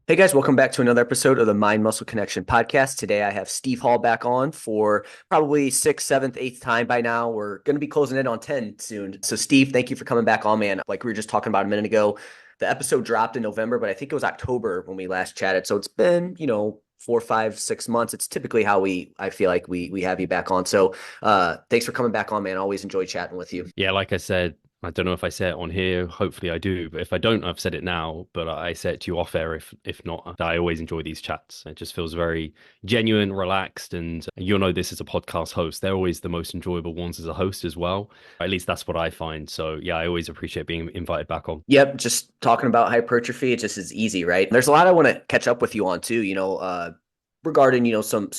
Hey guys, welcome back to another episode of the Mind Muscle Connection podcast. Today I have Steve Hall back on for probably sixth, seventh, eighth time by now. We're going to be closing in on 10 soon. So, Steve, thank you for coming back on, man. Like we were just talking about a minute ago, the episode dropped in November, but I think it was October when we last chatted. So it's been, 4, 5, 6 months. It's typically how I feel like we have you back on. So thanks for coming back on, man. Always enjoy chatting with you. Yeah, like I said, I don't know if I say it on here. Hopefully I do. But if I don't, I've said it now. But I say it to you off air if not. I always enjoy these chats. It just feels very genuine, relaxed. And you'll know this as a podcast host. They're always the most enjoyable ones as a host as well. At least that's what I find. So yeah, I always appreciate being invited back on. Yep, just talking about hypertrophy, it just is easy, right? There's a lot I want to catch up with you on too, regarding, some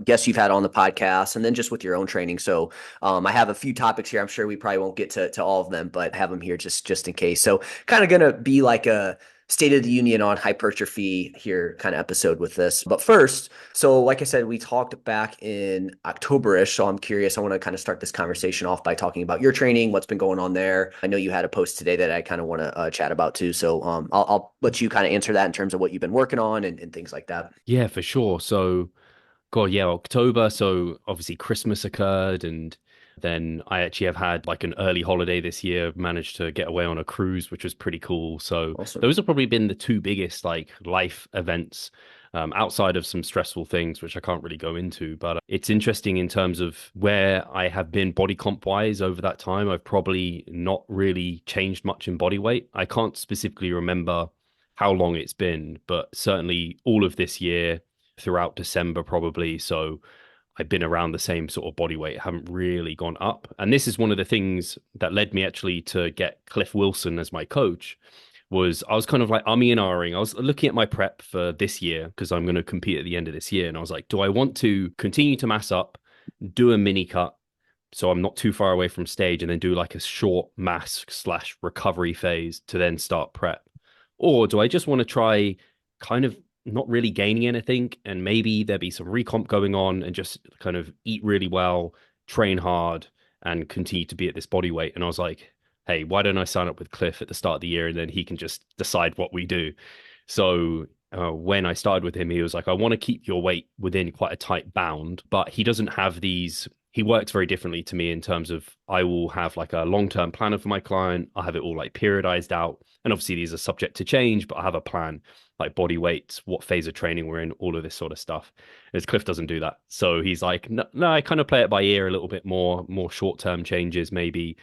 guests you've had on the podcast and then just with your own training. So I have a few topics here. I'm sure we probably won't get to all of them, but have them here just in case. So kind of gonna be like a State of the Union on hypertrophy here kind of episode with this. But first, so like I said, we talked back in October-ish. So I'm curious. I want to kind of start this conversation off by talking about your training, what's been going on there. I know you had a post today that I kind of want to chat about too. So I'll let you kind of answer that in terms of what you've been working on and things like that. Yeah, for sure. So God, yeah, October. So obviously Christmas occurred, and then I actually have had like an early holiday this year, managed to get away on a cruise, which was pretty cool. So Awesome. those have probably been the two biggest like life events, outside of some stressful things, which I can't really go into. But it's interesting in terms of where I have been body comp wise over that time. I've probably not really changed much in body weight. I can't specifically remember how long it's been, but certainly all of this year throughout December, probably. So I've been around the same sort of body weight, haven't really gone up. And this is one of the things that led me actually to get Cliff Wilson as my coach. Was I was kind of like umming and ahhing. I was looking at my prep for this year because I'm going to compete at the end of this year. And I was like, do I want to continue to mass up, do a mini cut so I'm not too far away from stage, and then do like a short mass slash recovery phase to then start prep? Or do I just want to try kind of not really gaining anything, and maybe there be some recomp going on and just kind of eat really well, train hard, and continue to be at this body weight? And I was like, hey, why don't I sign up with Cliff at the start of the year, and then he can just decide what we do? So when I started with him, he was like, I want to keep your weight within quite a tight bound, but he doesn't have these. He works very differently to me in terms of I will have like a long-term planner for my client. I have it all like periodized out. And obviously these are subject to change, but I have a plan, like body weights, what phase of training we're in, all of this sort of stuff. As Cliff doesn't do that. So he's like, no, no, I kind of play it by ear a little bit more short-term changes maybe,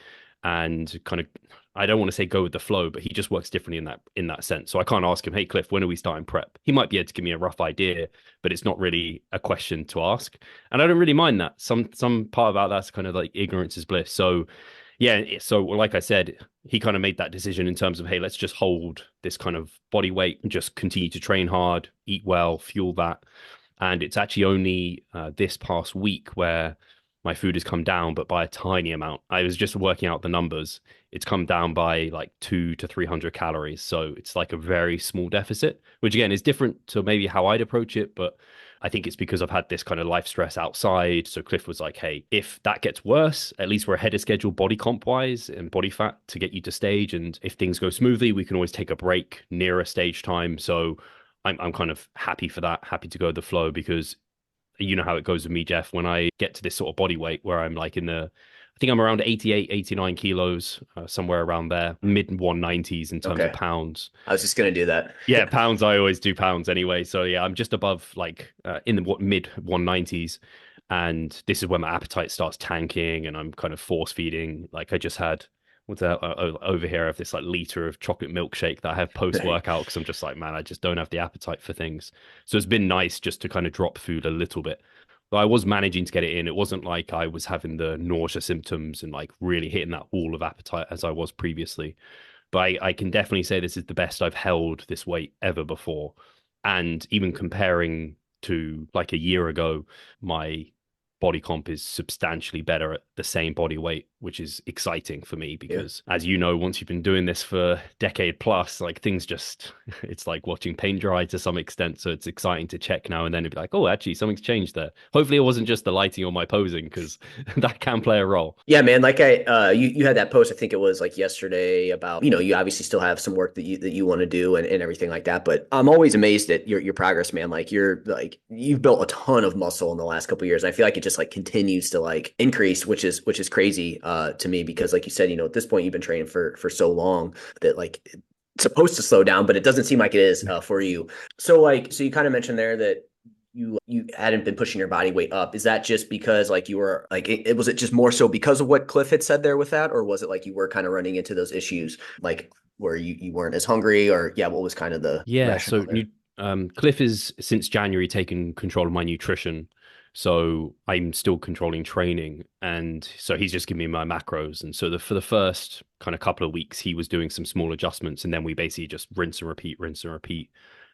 and kind of, I don't want to say go with the flow, but he just works differently in that sense. So I can't ask him, hey Cliff, when are we starting prep? He might be able to give me a rough idea, but it's not really a question to ask. And I don't really mind that. Some part about that's kind of like ignorance is bliss. So yeah, so like I said, he kind of made that decision in terms of, hey, let's just hold this kind of body weight and just continue to train hard, eat well, fuel that. And it's actually only this past week where my food has come down, but by a tiny amount. I was just working out the numbers. It's come down by like 200 to 300 calories. So it's like a very small deficit, which again is different to maybe how I'd approach it. But I think it's because I've had this kind of life stress outside. So Cliff was like, hey, if that gets worse, at least we're ahead of schedule body comp wise and body fat to get you to stage. And if things go smoothly, we can always take a break nearer stage time. So I'm kind of happy for that, happy to go with the flow, because you know how it goes with me, Jeff. When I get to this sort of body weight where I'm like I think I'm around 88, 89 kilos, somewhere around there, mid 190s in terms of Okay. pounds. I was just gonna do that. Yeah, pounds. I always do pounds anyway. So yeah, I'm just above like in the mid 190s. And this is when my appetite starts tanking and I'm kind of force feeding. Like I just had, what's that over here? I have this like liter of chocolate milkshake that I have post workout because I'm just like, man, I just don't have the appetite for things. So it's been nice just to kind of drop food a little bit. But I was managing to get it in. It wasn't like I was having the nausea symptoms and like really hitting that wall of appetite as I was previously. But I can definitely say this is the best I've held this weight ever before. And even comparing to like a year ago, my body comp is substantially better at the same body weight, which is exciting for me Yeah. because, as you know, once you've been doing this for a decade plus, like things just, it's like watching paint dry to some extent. So it's exciting to check now and then and be like, oh, actually, something's changed there. Hopefully, it wasn't just the lighting or my posing because that can play a role. Yeah, man. Like you had that post. I think it was like yesterday about you obviously still have some work that you want to do and everything like that. But I'm always amazed at your progress, man. Like you've built a ton of muscle in the last couple of years. And I feel like it just like continues to like increase, which is crazy to me because like you said, at this point you've been training for so long that like it's supposed to slow down, but it doesn't seem like it is for you. So you kind of mentioned there that you hadn't been pushing your body weight up. Is that just because like you were like it was it just more so because of what Cliff had said there with that, or was it like you were kind of running into those issues like where you weren't as hungry, or yeah, what was kind of the Yeah, rationale so there? Cliff is since January taken control of my nutrition. So I'm still controlling training. And so he's just giving me my macros. And so for the first kind of couple of weeks, he was doing some small adjustments. And then we basically just rinse and repeat, rinse and repeat.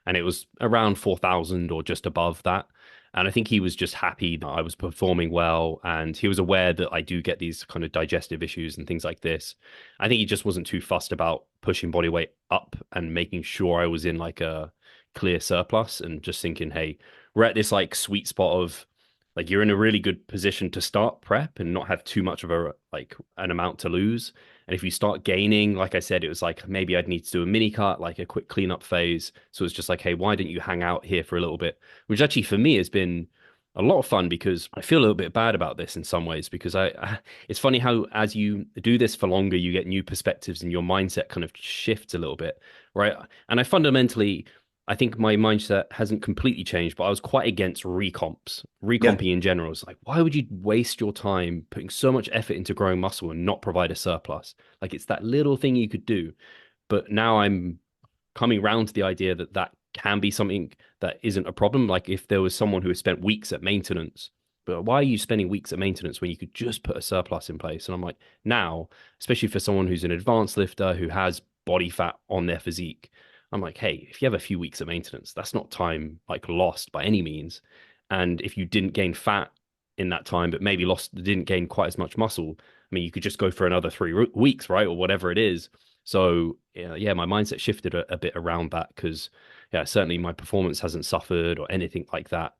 And it was around 4,000 or just above that. And I think he was just happy that I was performing well. And he was aware that I do get these kind of digestive issues and things like this. I think he just wasn't too fussed about pushing body weight up and making sure I was in like a clear surplus and just thinking, hey, we're at this like sweet spot of like you're in a really good position to start prep and not have too much of a like an amount to lose. And if you start gaining, like I said, it was like maybe I'd need to do a mini cut, like a quick cleanup phase. So it's just like, hey, why didn't you hang out here for a little bit? Which actually for me has been a lot of fun because I feel a little bit bad about this in some ways because it's funny how as you do this for longer, you get new perspectives and your mindset kind of shifts a little bit, right? And I think my mindset hasn't completely changed, but I was quite against recomps. Yeah. Recomping in general is like, why would you waste your time putting so much effort into growing muscle and not provide a surplus? Like it's that little thing you could do. But now I'm coming around to the idea that that can be something that isn't a problem. Like if there was someone who has spent weeks at maintenance, but why are you spending weeks at maintenance when you could just put a surplus in place? And I'm like, now, especially for someone who's an advanced lifter who has body fat on their physique, I'm like, hey, if you have a few weeks of maintenance, that's not time like lost by any means. And if you didn't gain fat in that time, but maybe didn't gain quite as much muscle, I mean, you could just go for another 3 weeks, right? Or whatever it is. So yeah, my mindset shifted a bit around that because yeah, certainly my performance hasn't suffered or anything like that.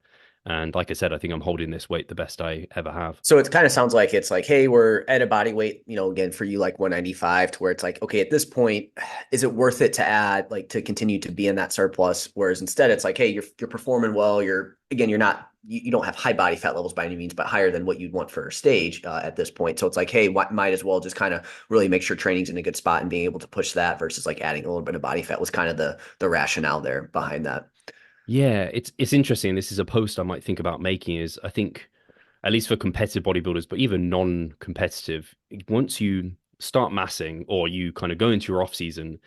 And like I said, I think I'm holding this weight the best I ever have. So it kind of sounds like it's like, hey, we're at a body weight, again, for you, like 195, to where it's like, okay, at this point, is it worth it to add, like, to continue to be in that surplus? Whereas instead, it's like, hey, you're performing well. You're not, you don't have high body fat levels by any means, but higher than what you'd want for a stage at this point. So it's like, hey, might as well just kind of really make sure training's in a good spot and being able to push that versus like adding a little bit of body fat was kind of the rationale there behind that. Yeah, it's interesting. This is a post I might think about making is I think at least for competitive bodybuilders, but even non-competitive, once you start massing or you kind of go into your off season,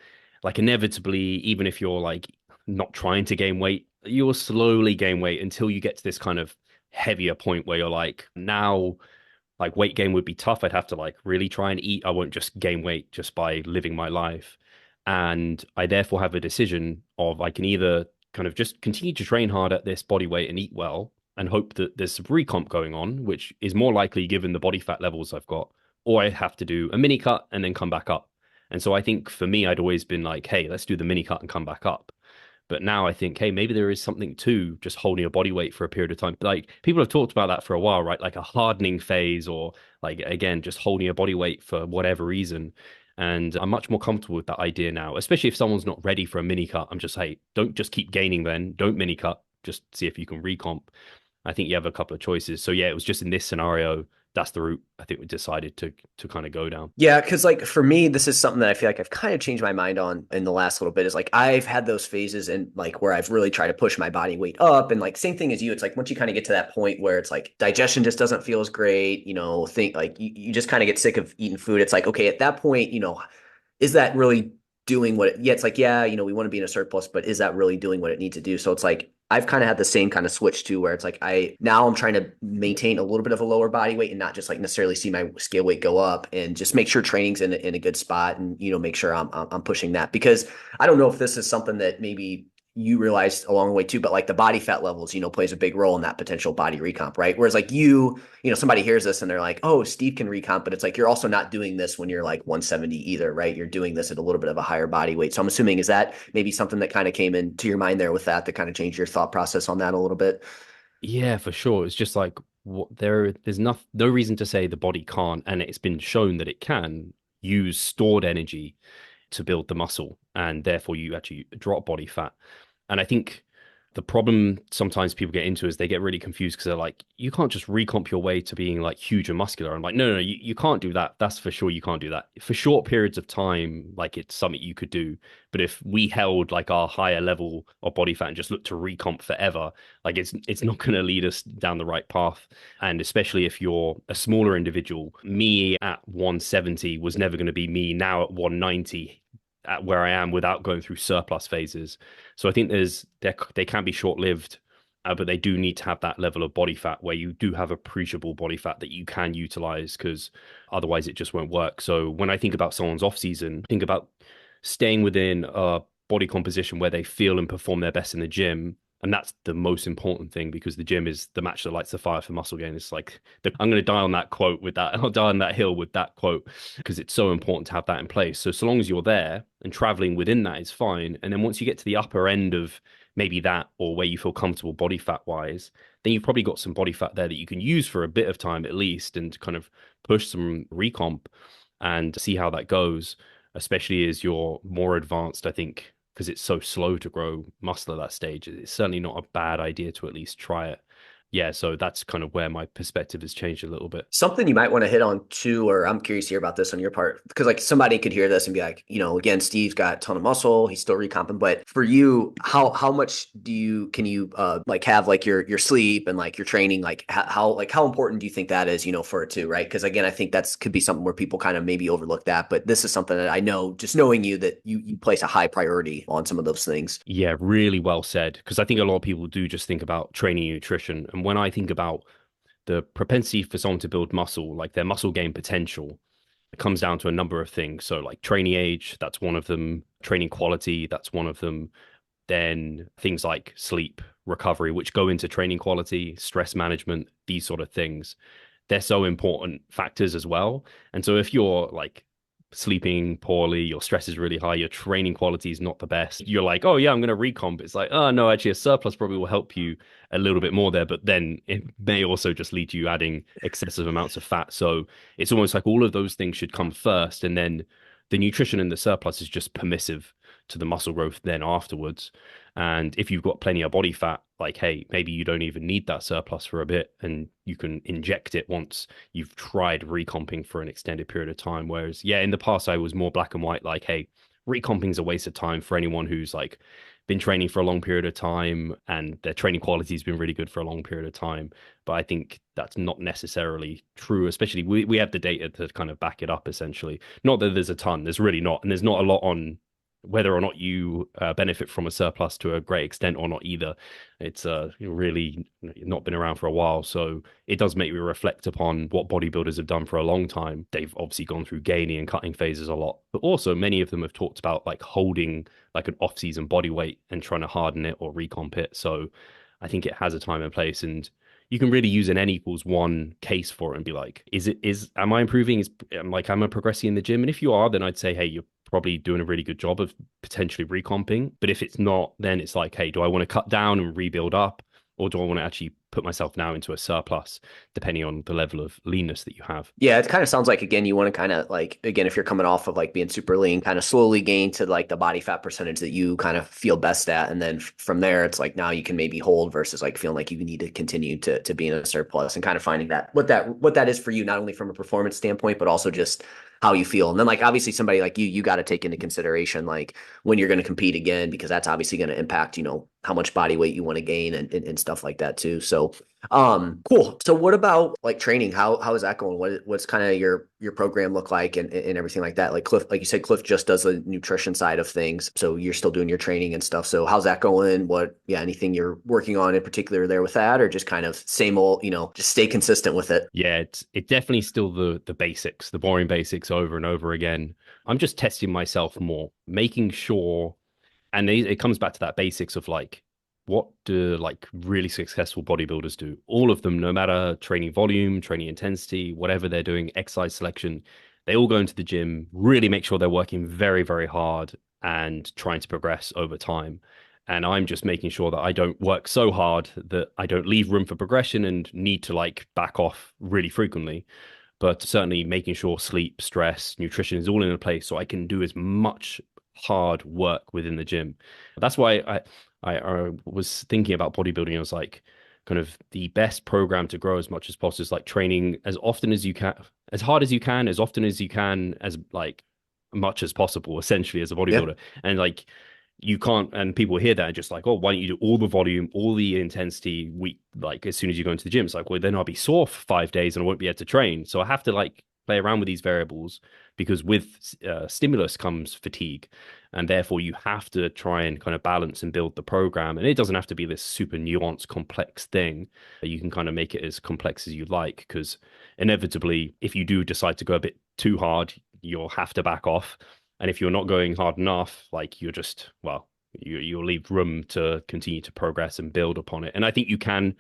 like inevitably, even if you're like not trying to gain weight, you'll slowly gain weight until you get to this kind of heavier point where you're like, now like weight gain would be tough. I'd have to like really try and eat. I won't just gain weight just by living my life. And I therefore have a decision of I can either kind of just continue to train hard at this body weight and eat well and hope that there's some recomp going on, which is more likely given the body fat levels I've got, or I have to do a mini cut and then come back up. And so I think for me, I'd always been like, hey, let's do the mini cut and come back up. But now I think, hey, maybe there is something to just holding a body weight for a period of time. Like people have talked about that for a while, right? Like a hardening phase, or like again, just holding a body weight for whatever reason. And I'm much more comfortable with that idea now, especially if someone's not ready for a mini cut. I'm just, hey, don't just keep gaining then. Don't mini cut. Just see if you can recomp. I think you have a couple of choices. So yeah, it was just in this scenario, that's the route I think we decided to kind of go down. Yeah, because like for me, this is something that I feel like I've kind of changed my mind on in the last little bit is like I've had those phases and like where I've really tried to push my body weight up. And like same thing as you, it's like once you kind of get to that point where it's like digestion just doesn't feel as great, think like you just kind of get sick of eating food. It's like, okay, at that point, is that really doing what yeah, it's like, yeah, we want to be in a surplus, but is that really doing what it needs to do? So it's like I've kind of had the same kind of switch too, where it's like I'm trying to maintain a little bit of a lower body weight and not just like necessarily see my scale weight go up and just make sure training's in a good spot and make sure I'm pushing that because I don't know if this is something that maybe you realized along the way too, but like the body fat levels, plays a big role in that potential body recomp, right? Whereas like somebody hears this and they're like, oh, Steve can recomp, but it's like you're also not doing this when you're like 170 either, right? You're doing this at a little bit of a higher body weight. So I'm assuming, is that maybe something that kind of came into your mind there with that kind of changed your thought process on that a little bit? Yeah, for sure. It's just like there's no reason to say the body can't, and it's been shown that it can use stored energy to build the muscle, and therefore you actually drop body fat. And I think the problem sometimes people get into is they get really confused because they're like, you can't just recomp your way to being like huge and muscular. I'm like, no, you can't do that. That's for sure. You can't do that for short periods of time. Like it's something you could do. But if we held like our higher level of body fat and just looked to recomp forever, like it's not going to lead us down the right path. And especially if you're a smaller individual, me at 170 was never going to be me now at 190 at where I am without going through surplus phases. So I think they can be short lived, but they do need to have that level of body fat where you do have appreciable body fat that you can utilize because otherwise it just won't work. So when I think about someone's off season, think about staying within a body composition where they feel and perform their best in the gym. And that's the most important thing because the gym is the match that lights the fire for muscle gain. It's like I'm going to die on that quote with that. I'll die on that hill with that quote because it's so important to have that in place. So long as you're there and traveling within that is fine. And then once you get to the upper end of maybe that or where you feel comfortable body fat wise, then you've probably got some body fat there that you can use for a bit of time at least and kind of push some recomp and see how that goes, especially as you're more advanced, I think, because it's so slow to grow muscle at that stage. It's certainly not a bad idea to at least try it. Yeah, so that's kind of where my perspective has changed a little bit. Something you might want to hit on too, or I'm curious to hear about this on your part, because like somebody could hear this and be like, again, Steve's got a ton of muscle, he's still recomping, but for you, how much can you like have like your sleep and like your training, like how important do you think that is, for it too, right? Because again, I think that's could be something where people kind of maybe overlook that, but this is something that I know, just knowing you, that you place a high priority on some of those things. Yeah, really well said. Because I think a lot of people do just think about training and nutrition. And when I think about the propensity for someone to build muscle, like their muscle gain potential, it comes down to a number of things. So, like training age, that's one of them, training quality, that's one of them. Then things like sleep, recovery, which go into training quality, stress management, these sort of things. They're so important factors as well. And so, if you're like sleeping poorly, your stress is really high, your training quality is not the best. You're like, oh yeah, I'm going to recomp. It's like, oh no, actually a surplus probably will help you a little bit more there, but then it may also just lead to you adding excessive amounts of fat. So it's almost like all of those things should come first, and then the nutrition in the surplus is just permissive to the muscle growth then afterwards. And if you've got plenty of body fat, like, hey, maybe you don't even need that surplus for a bit and you can inject it once you've tried recomping for an extended period of time. Whereas, yeah, in the past, I was more black and white, like, hey, recomping is a waste of time for anyone who's like been training for a long period of time and their training quality has been really good for a long period of time. But I think that's not necessarily true, especially we have the data to kind of back it up, essentially. Not that there's a ton, there's really not. And there's not a lot on whether or not you benefit from a surplus to a great extent or not either. It's really not been around for a while. So it does make me reflect upon what bodybuilders have done for a long time. They've obviously gone through gaining and cutting phases a lot, but also many of them have talked about like holding like an off-season body weight and trying to harden it or recomp it. So I think it has a time and place, and you can really use an N=1 case for it and be like, am I improving? Am I progressing in the gym? And if you are, then I'd say, hey, you're probably doing a really good job of potentially recomping. But if it's not, then it's like, hey, do I want to cut down and rebuild up? Or do I want to actually put myself now into a surplus, depending on the level of leanness that you have? Yeah, it kind of sounds like, again, you want to kind of like, again, if you're coming off of like being super lean, kind of slowly gain to like the body fat percentage that you kind of feel best at. And then from there, it's like now you can maybe hold versus like feeling like you need to continue to be in a surplus, and kind of finding that what that is for you, not only from a performance standpoint, but also just how you feel. And then like obviously somebody like you got to take into consideration like when you're going to compete again, because that's obviously going to impact, how much body weight you want to gain and stuff like that too. So cool. So what about like training? How is that going? What's kind of your program look like and everything like that? Like Cliff, like you said, Cliff just does the nutrition side of things. So you're still doing your training and stuff. So how's that going? Anything you're working on in particular there with that, or just kind of same old, just stay consistent with it? Yeah, it definitely still the basics, the boring basics over and over again. I'm just testing myself more, making sure And it comes back to that basics of like, what do like really successful bodybuilders do? All of them, no matter training volume, training intensity, whatever they're doing, exercise selection, they all go into the gym, really make sure they're working very, very hard and trying to progress over time. And I'm just making sure that I don't work so hard that I don't leave room for progression and need to like back off really frequently. But certainly making sure sleep, stress, nutrition is all in a place so I can do as much hard work within the gym. That's why I was thinking about bodybuilding. I was like, kind of the best program to grow as much as possible is like training as often as you can, as hard as you can, as often as you can, as like much as possible, essentially as a Yeah. bodybuilder. And like you can't, and people hear that and just like, oh, why don't you do all the volume, all the intensity week, like as soon as you go into the gym? It's like, well, then I'll be sore for 5 days and I won't be able to train. So I have to like play around with these variables because with stimulus comes fatigue. And therefore, you have to try and kind of balance and build the program. And it doesn't have to be this super nuanced, complex thing. You can kind of make it as complex as you like, because inevitably, if you do decide to go a bit too hard, you'll have to back off. And if you're not going hard enough, like you're just, well, you'll leave room to continue to progress and build upon it. And I think you can,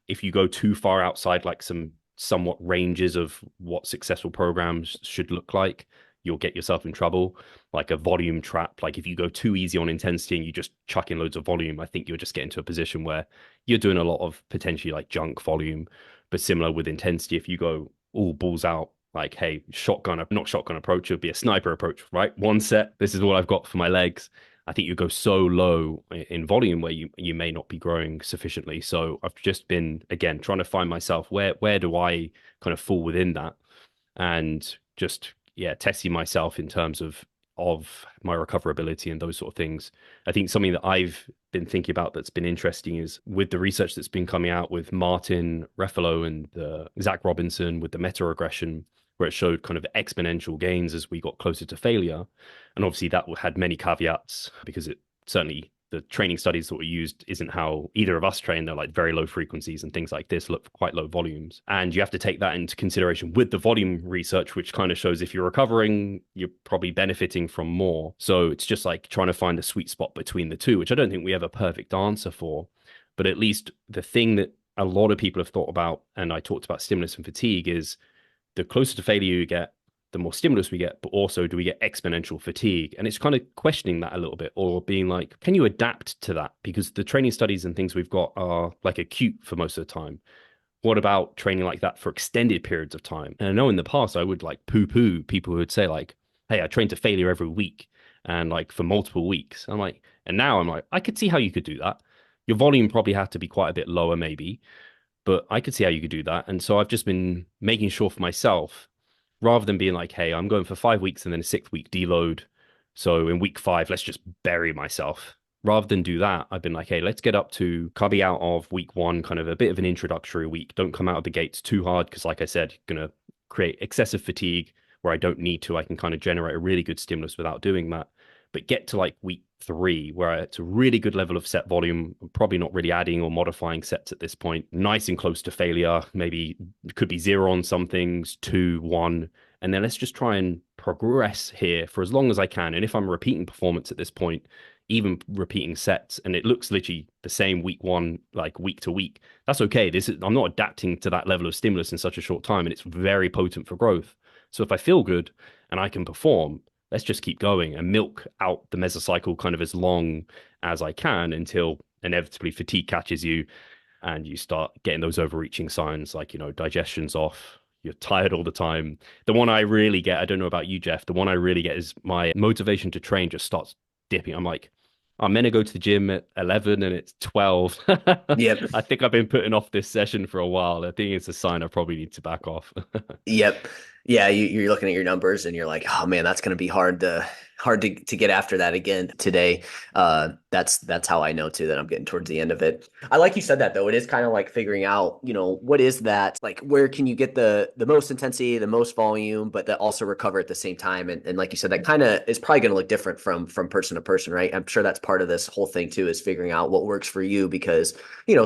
if you go too far outside like some somewhat ranges of what successful programs should look like, you'll get yourself in trouble. Like a volume trap. Like if you go too easy on intensity and you just chuck in loads of volume, I think you'll just get into a position where you're doing a lot of potentially like junk volume. But similar with intensity, if you go all balls out, like, hey, shotgun, not shotgun approach, it would be a sniper approach, right? One set, this is what I've got for my legs. I think you go so low in volume where you may not be growing sufficiently. So I've just been again trying to find myself where do I kind of fall within that, and just yeah testing myself in terms of my recoverability and those sort of things. I think something that I've been thinking about that's been interesting is with the research that's been coming out with Martin Refalo and Zach Robinson with the meta regression, where it showed kind of exponential gains as we got closer to failure. And obviously that had many caveats because it certainly the training studies that were used isn't how either of us train. They're like very low frequencies and things like this, look for quite low volumes. And you have to take that into consideration with the volume research, which kind of shows if you're recovering, you're probably benefiting from more. So it's just like trying to find a sweet spot between the two, which I don't think we have a perfect answer for. But at least the thing that a lot of people have thought about, and I talked about stimulus and fatigue, is the closer to failure you get, the more stimulus we get, but also do we get exponential fatigue? And it's kind of questioning that a little bit or being like, can you adapt to that? Because the training studies and things we've got are like acute for most of the time. What about training like that for extended periods of time? And I know in the past I would like poo-poo people who would say like, hey, I train to failure every week and like for multiple weeks. I'm like, and now I'm like, I could see how you could do that. Your volume probably had to be quite a bit lower, maybe, but I could see how you could do that. And so I've just been making sure for myself, rather than being like, hey, I'm going for 5 weeks and then a 6 week deload. So in week 5, let's just bury myself. Rather than do that, I've been like, hey, let's get up to coming out of week 1, kind of a bit of an introductory week. Don't come out of the gates too hard because, like I said, you're going to create excessive fatigue where I don't need to. I can kind of generate a really good stimulus without doing that. But get to like week 3, where it's a really good level of set volume. I'm probably not really adding or modifying sets at this point. Nice and close to failure. Maybe it could be 0 on some things, 2, 1. And then let's just try and progress here for as long as I can. And if I'm repeating performance at this point, even repeating sets, and it looks literally the same week 1, like week to week, that's okay. I'm not adapting to that level of stimulus in such a short time, and it's very potent for growth. So if I feel good and I can perform, let's just keep going and milk out the mesocycle kind of as long as I can until inevitably fatigue catches you and you start getting those overreaching signs like, digestion's off, you're tired all the time. The one I really get, I don't know about you, Jeff, the one I really get is my motivation to train just starts dipping. I'm like, I'm meant to go to the gym at 11 and it's 12. Yep. I think I've been putting off this session for a while. I think it's a sign I probably need to back off. Yep. Yeah, you're looking at your numbers and you're like, oh man, that's going to be hard to get after that again today. That's how I know too that I'm getting towards the end of it. I like you said that though. It is kind of like figuring out, what is that? Like where can you get the most intensity, the most volume, but that also recover at the same time. And like you said, that kind of is probably going to look different from person to person, right? I'm sure that's part of this whole thing too, is figuring out what works for you because,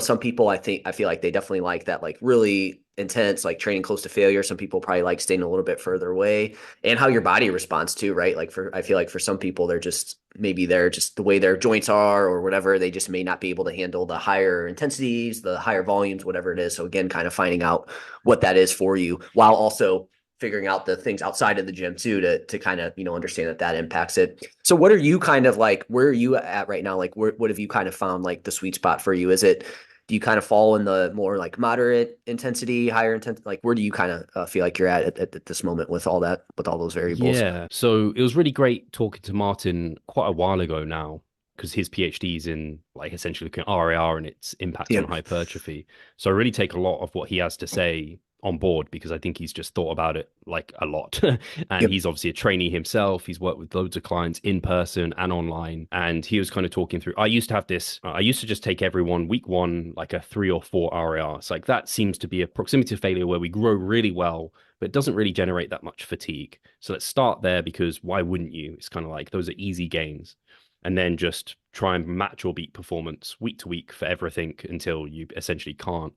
some people I feel like they definitely like that, like really intense, like training close to failure. Some people probably like staying a little bit further away, and how your body responds to, right? Like I feel like for some people, they're just the way their joints are or whatever, they just may not be able to handle the higher intensities, the higher volumes, whatever it is. So again, kind of finding out what that is for you while also figuring out the things outside of the gym too, to kind of, understand that impacts it. So what are you kind of like, where are you at right now? Like, what have you kind of found like the sweet spot for you? Do you kind of fall in the more like moderate intensity, higher intensity? Like, where do you kind of feel like you're at this moment with all that, with all those variables? Yeah. So it was really great talking to Martin quite a while ago now, because his PhD is in like essentially looking at RAR and its impact on Yep. hypertrophy. So I really take a lot of what he has to say on board because I think he's just thought about it like a lot. And Yep. he's obviously a trainee himself. He's worked with loads of clients in person and online. And he was kind of talking through. I used to have this, I used to just take everyone week one, like a 3 or 4 RAR. It's like that seems to be a proximity to failure where we grow really well, but it doesn't really generate that much fatigue. So let's start there because why wouldn't you? It's kind of like those are easy gains. And then just try and match or beat performance week to week for everything until you essentially can't.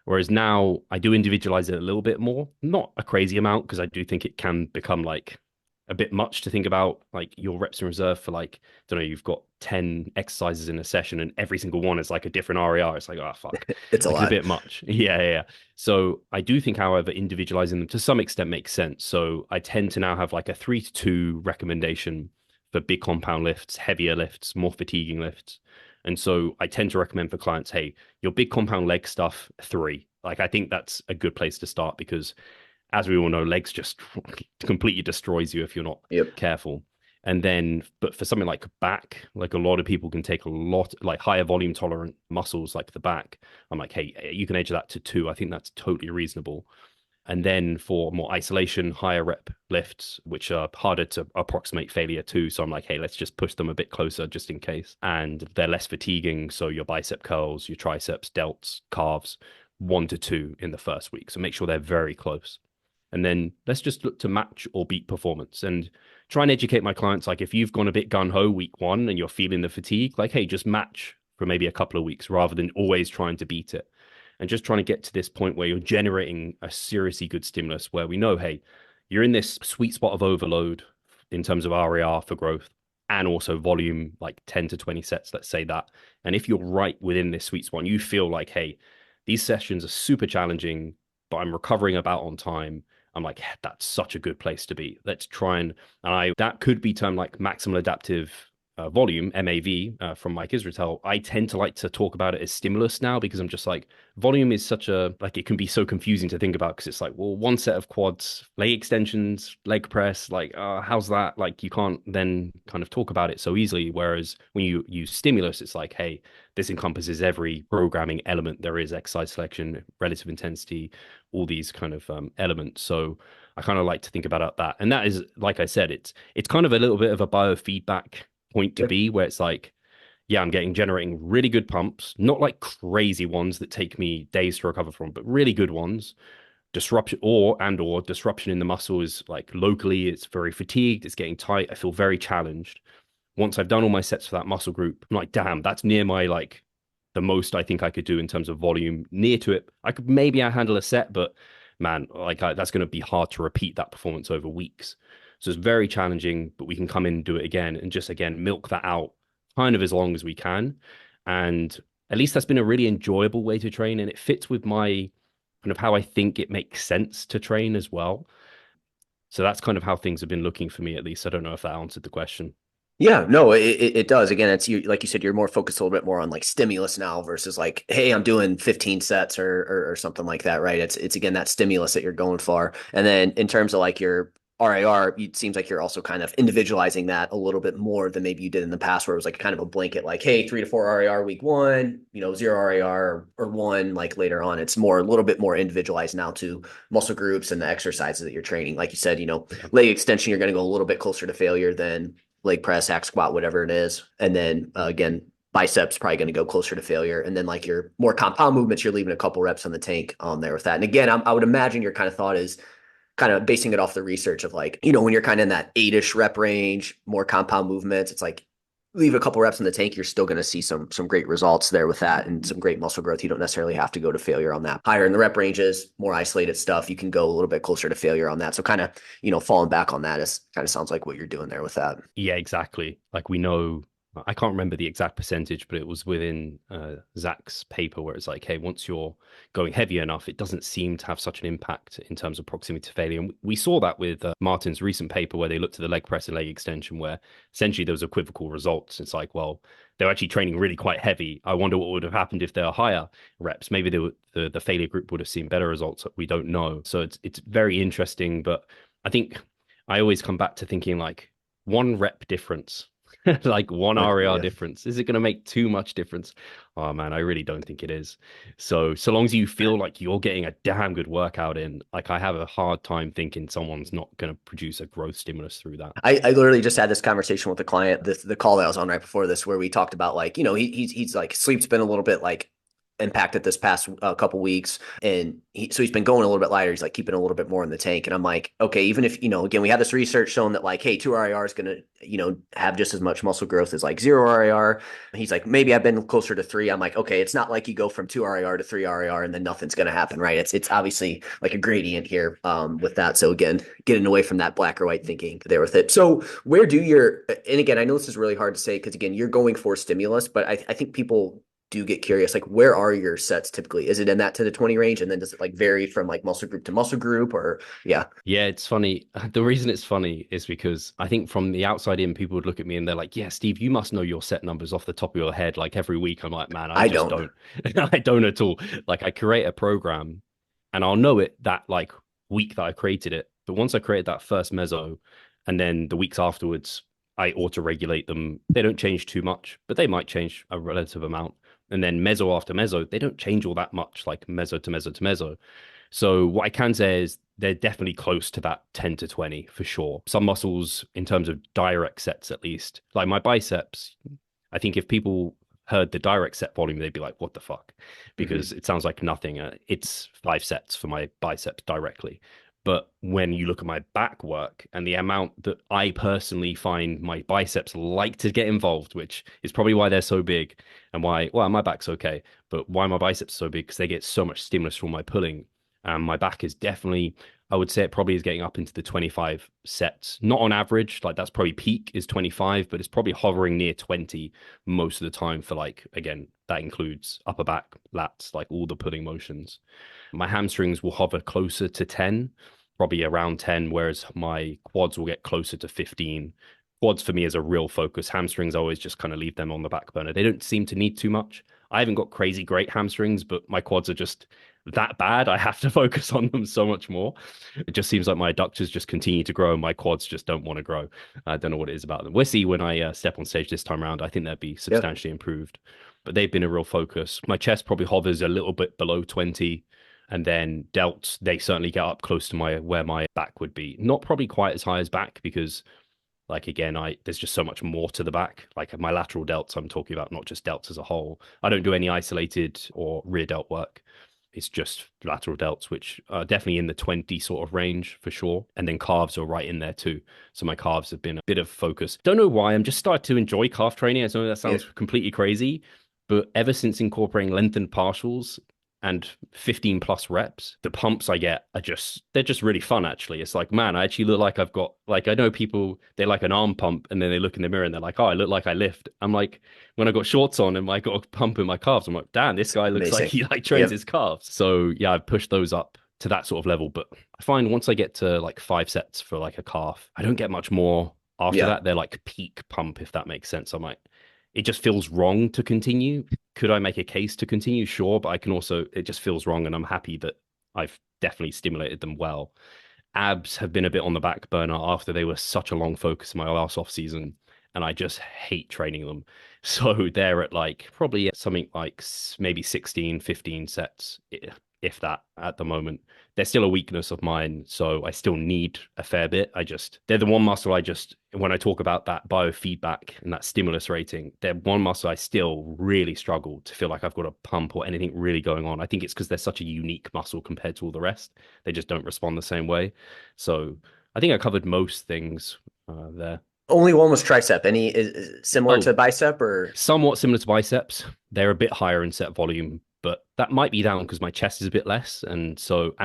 Whereas now I do individualize it a little bit more, not a crazy amount, because I do think it can become like a bit much to think about like your reps in reserve for like, I don't know, you've got 10 exercises in a session and every single one is like a different RER. It's like, oh, fuck, It's a like it's a lot. bit much. Yeah. So I do think, however, individualizing them to some extent makes sense. So I tend to now have like a 3 to 2 recommendation for big compound lifts, heavier lifts, more fatiguing lifts. And so I tend to recommend for clients, hey, your big compound leg stuff, 3. Like I think that's a good place to start because as we all know, legs just completely destroys you if you're not Yep. careful. And then, but for something like back, like a lot of people can take a lot, like higher volume tolerant muscles like the back. I'm like, hey, you can edge that to 2. I think that's totally reasonable. And then for more isolation, higher rep lifts, which are harder to approximate failure to. So I'm like, hey, let's just push them a bit closer just in case. And they're less fatiguing. So your bicep curls, your triceps, delts, calves, 1 to 2 in the first week. So make sure they're very close. And then let's just look to match or beat performance and try and educate my clients. Like if you've gone a bit gun ho week one and you're feeling the fatigue, like, hey, just match for maybe a couple of weeks rather than always trying to beat it. And just trying to get to this point where you're generating a seriously good stimulus where we know, hey, you're in this sweet spot of overload in terms of RER for growth and also volume, like 10 to 20 sets, let's say that. And if you're right within this sweet spot, and you feel like, hey, these sessions are super challenging, but I'm recovering about on time. I'm like, that's such a good place to be. Let's try and I that could be termed like maximal adaptive volume, MAV, from Mike Israetel. I tend to like to talk about it as stimulus now because I'm just like, volume is such a, like, it can be so confusing to think about because it's like, well, one set of quads, leg extensions, leg press, like, how's that? Like, you can't then kind of talk about it so easily. Whereas when you use stimulus, it's like, hey, this encompasses every programming element there is, exercise selection, relative intensity, all these kind of elements. So I kind of like to think about that. And that is, like I said, it's kind of a little bit of a biofeedback point to Yep. be where it's like, yeah, I'm generating really good pumps, not like crazy ones that take me days to recover from, but really good ones. Disruption or disruption in the muscle is like locally, it's very fatigued, it's getting tight. I feel very challenged. Once I've done all my sets for that muscle group, I'm like, damn, that's near my like the most I think I could do in terms of volume. Near to it, I could maybe I handle a set, but man, like that's going to be hard to repeat that performance over weeks. So it's very challenging, but we can come in and do it again and just again milk that out kind of as long as we can. And at least that's been a really enjoyable way to train, and it fits with my kind of how I think it makes sense to train as well. So that's kind of how things have been looking for me, at least. I don't know if that answered the question. Yeah, no, it does. Again, it's you, like you said, you're more focused a little bit more on like stimulus now versus like, hey, I'm doing 15 sets or something like that, right? It's again that stimulus that you're going for. And then in terms of like your RIR, it seems like you're also kind of individualizing that a little bit more than maybe you did in the past, where it was like kind of a blanket, like, hey, 3 to 4 RIR week one, 0 RIR or one like later on. It's more a little bit more individualized now to muscle groups and the exercises that you're training. Like you said, Yeah. leg extension, you're going to go a little bit closer to failure than leg press, hack squat, whatever it is. And then again, biceps probably going to go closer to failure. And then like your more compound movements, you're leaving a couple reps on the tank on there with that. And again, I would imagine your kind of thought is kind of basing it off the research of like, when you're kind of in that 8-ish rep range, more compound movements, it's like leave a couple reps in the tank, you're still going to see some great results there with that and some great muscle growth. You don't necessarily have to go to failure on that. Higher in the rep ranges, more isolated stuff, you can go a little bit closer to failure on that. So kind of, falling back on that is kind of sounds like what you're doing there with that. Yeah, exactly. Like we know, I can't remember the exact percentage, but it was within Zach's paper where it's like, hey, once you're going heavy enough, it doesn't seem to have such an impact in terms of proximity to failure. And we saw that with Martin's recent paper where they looked at the leg press and leg extension, where essentially there was equivocal results. It's like, well, they're actually training really quite heavy. I wonder what would have happened if they were higher reps. Maybe the failure group would have seen better results. We don't know. So it's very interesting, but I think I always come back to thinking like one rep difference, like one RAR Yeah. difference. Is it going to make too much difference? Oh man, I really don't think it is. So long as you feel like you're getting a damn good workout in, like I have a hard time thinking someone's not going to produce a growth stimulus through that. I literally just had this conversation with the client, the call that I was on right before this, where we talked about like, he's like sleep's been a little bit like impacted this past couple weeks, and so he's been going a little bit lighter. He's like keeping a little bit more in the tank, and I'm like, okay, even if again, we have this research showing that like, hey, 2 RIR is going to have just as much muscle growth as like 0 RIR. He's like, maybe I've been closer to 3. I'm like, okay, it's not like you go from 2 RIR to 3 RIR and then nothing's going to happen, right? It's obviously like a gradient here with that. So again, getting away from that black or white thinking there with it. So where do your, and again, I know this is really hard to say because again, you're going for stimulus, but I think people do get curious, like where are your sets typically? Is it in that 10 to 20 range? And then does it like vary from like muscle group to muscle group or yeah? Yeah, it's funny. The reason it's funny is because I think from the outside in, people would look at me and they're like, yeah, Steve, you must know your set numbers off the top of your head. Like every week, I'm like, man, I I just don't. don't. I don't at all. Like I create a program and I'll know it that like week that I created it. But once I created that first meso and then the weeks afterwards, I auto regulate them. They don't change too much, but they might change a relative amount. And then meso after meso, they don't change all that much, like meso to meso to meso. So what I can say is they're definitely close to that 10 to 20 for sure. Some muscles, in terms of direct sets at least, like my biceps, I think if people heard the direct set volume, they'd be like, what the fuck? Mm-hmm. Because it sounds like nothing. It's 5 sets for my biceps directly. But when you look at my back work and the amount that I personally find my biceps like to get involved, which is probably why they're so big and why, well, my back's okay, but why my biceps are so big because they get so much stimulus from my pulling. And my back is definitely, I would say it probably is getting up into the 25 sets. Not on average, like that's probably peak is 25, but it's probably hovering near 20 most of the time for like, again, that includes upper back, lats, like all the pulling motions. My hamstrings will hover closer to 10, probably around 10, whereas my quads will get closer to 15. Quads for me is a real focus. Hamstrings, I always just kind of leave them on the back burner. They don't seem to need too much. I haven't got crazy great hamstrings, but my quads are just that bad. I have to focus on them so much more. It just seems like my adductors just continue to grow and my quads just don't want to grow. I don't know what it is about them. We'll see when I step on stage this time around. I think they'll be Yeah. substantially improved, but they've been a real focus. My chest probably hovers a little bit below 20. And then delts, they certainly get up close to my where my back would be. Not probably quite as high as back because like again, I there's just so much more to the back. Like my lateral delts, I'm talking about not just delts as a whole. I don't do any isolated or rear delt work. It's just lateral delts, which are definitely in the 20 sort of range for sure. And then calves are right in there too. So my calves have been a bit of focus. Don't know why. I'm just starting to enjoy calf training. I know that Yeah. sounds completely crazy, but ever since incorporating lengthened partials and 15 plus reps, the pumps I get are just they're just really fun actually. It's like, man, I actually look like I've got like I know people they like an arm pump and then they look in the mirror and they're like, oh, I look like I lift. I'm like, when I got shorts on and I got a pump in my calves, I'm like, damn, this guy looks like Amazing. he like trains Yep. his calves. So yeah, I've pushed those up to that sort of level. But I find once I get to like 5 sets for like a calf, I don't get much more after Yeah. that. They're like peak pump, if that makes sense. I'm like, it just feels wrong to continue. Could I make a case to continue? Sure, but I can also, it just feels wrong. And I'm happy that I've definitely stimulated them well. Abs have been a bit on the back burner after they were such a long focus in my last off season. And I just hate training them. So they're at like probably at something like maybe 16, 15 sets, if that at the moment. They're still a weakness of mine. So I still need a fair bit. They're the one muscle I just, when I talk about that biofeedback and that stimulus rating, they're one muscle I still really struggle to feel like I've got a pump or anything really going on. I think it's because they're such a unique muscle compared to all the rest. They just don't respond the same way. So I think I covered most things there. Only one was tricep. Any is similar Oh, to bicep or? somewhat similar to biceps. They're a bit higher in set volume, but that might be down because my chest is a bit less. And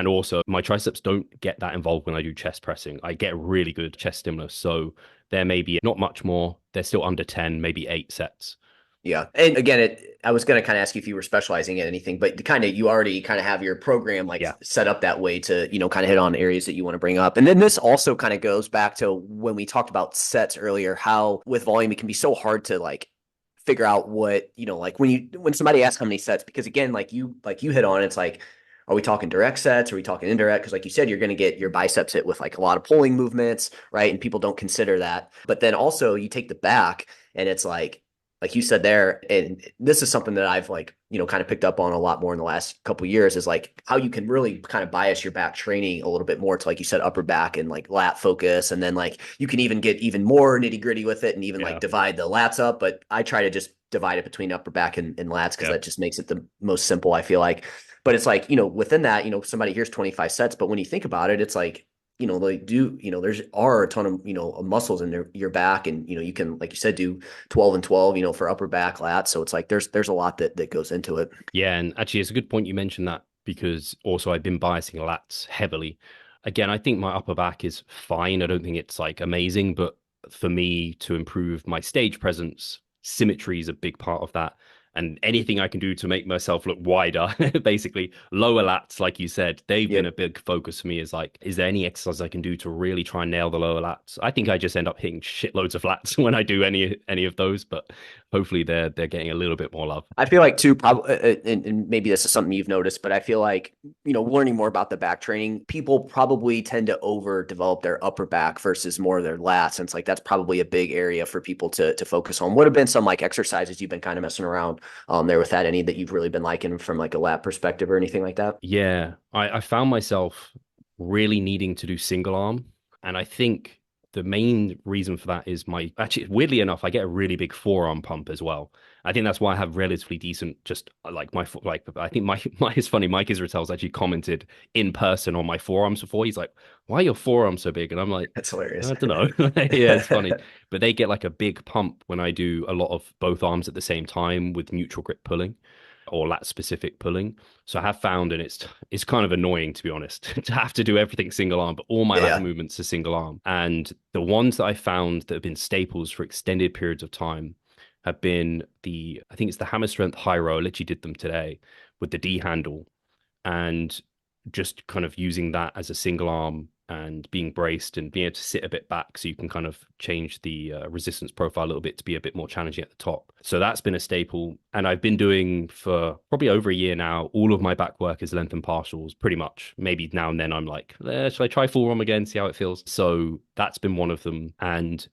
also my triceps don't get that involved when I do chest pressing. I get really good chest stimulus. So there may be not much more. They're still under 10, maybe 8 sets. Yeah. And again, I was going to kind of ask you if you were specializing in anything, but you already kind of have your program like Yeah. set up that way to, kind of hit on areas that you want to bring up. And then this also kind of goes back to when we talked about sets earlier, how with volume, it can be so hard to like figure out what, like when somebody asks how many sets, because again, like you hit on, it's like, are we talking direct sets? Are we talking indirect? Because like you said, you're going to get your biceps hit with like a lot of pulling movements, right? And people don't consider that. But then also you take the back and it's like you said there, and this is something that I've like, kind of picked up on a lot more in the last couple of years is like how you can really kind of bias your back training a little bit more to, like you said, upper back and like lat focus. And then like you can even get even more nitty gritty with it and even like Yeah. divide the lats up. But I try to just divide it between upper back and lats because Yeah. that just makes it the most simple, I feel like. But it's like, within that, somebody here's 25 sets. But when you think about it, it's like, they do, there's are a ton of, muscles in your back and, you can, like you said, do 12 and 12, for upper back lats. So it's like, there's a lot that goes into it. Yeah. And actually, it's a good point you mentioned that because also I've been biasing lats heavily. Again, I think my upper back is fine. I don't think it's like amazing, but for me to improve my stage presence, symmetry is a big part of that. And anything I can do to make myself look wider, basically lower lats, like you said, they've been a Yep. big focus for me. Is like, is there any exercise I can do to really try and nail the lower lats? I think I just end up hitting shitloads of lats when I do any of those, but hopefully they're getting a little bit more love. I feel like too, probably, and maybe this is something you've noticed, but I feel like, learning more about the back training, people probably tend to overdevelop their upper back versus more of their lats. And it's like, that's probably a big area for people to focus on. What have been some like exercises you've been kind of messing around there with that? Any that you've really been liking from like a lat perspective or anything like that? Yeah, I found myself really needing to do single arm. And I think the main reason for that is my actually, weirdly enough, I get a really big forearm pump as well. I think that's why I have relatively decent, just like my foot, like I think my it's funny. Mike Israetel's actually commented in person on my forearms before. He's like, "Why are your forearms so big?" And I'm like, That's hilarious. I don't know. Yeah, it's funny. But they get like a big pump when I do a lot of both arms at the same time with neutral grip pulling or lat specific pulling. So I have found, and it's kind of annoying to be honest, to have to do everything single arm, but all my lat Yeah. movements are single arm. And the ones that I found that have been staples for extended periods of time have been I think it's the hammer strength high row. I literally did them today with the D handle and just kind of using that as a single arm and being braced and being able to sit a bit back so you can kind of change the resistance profile a little bit to be a bit more challenging at the top. So that's been a staple. And I've been doing for probably over a year now, all of my back work is lengthened partials, pretty much. Maybe now and then I'm like, should I try full ROM again, see how it feels? So that's been one of them. And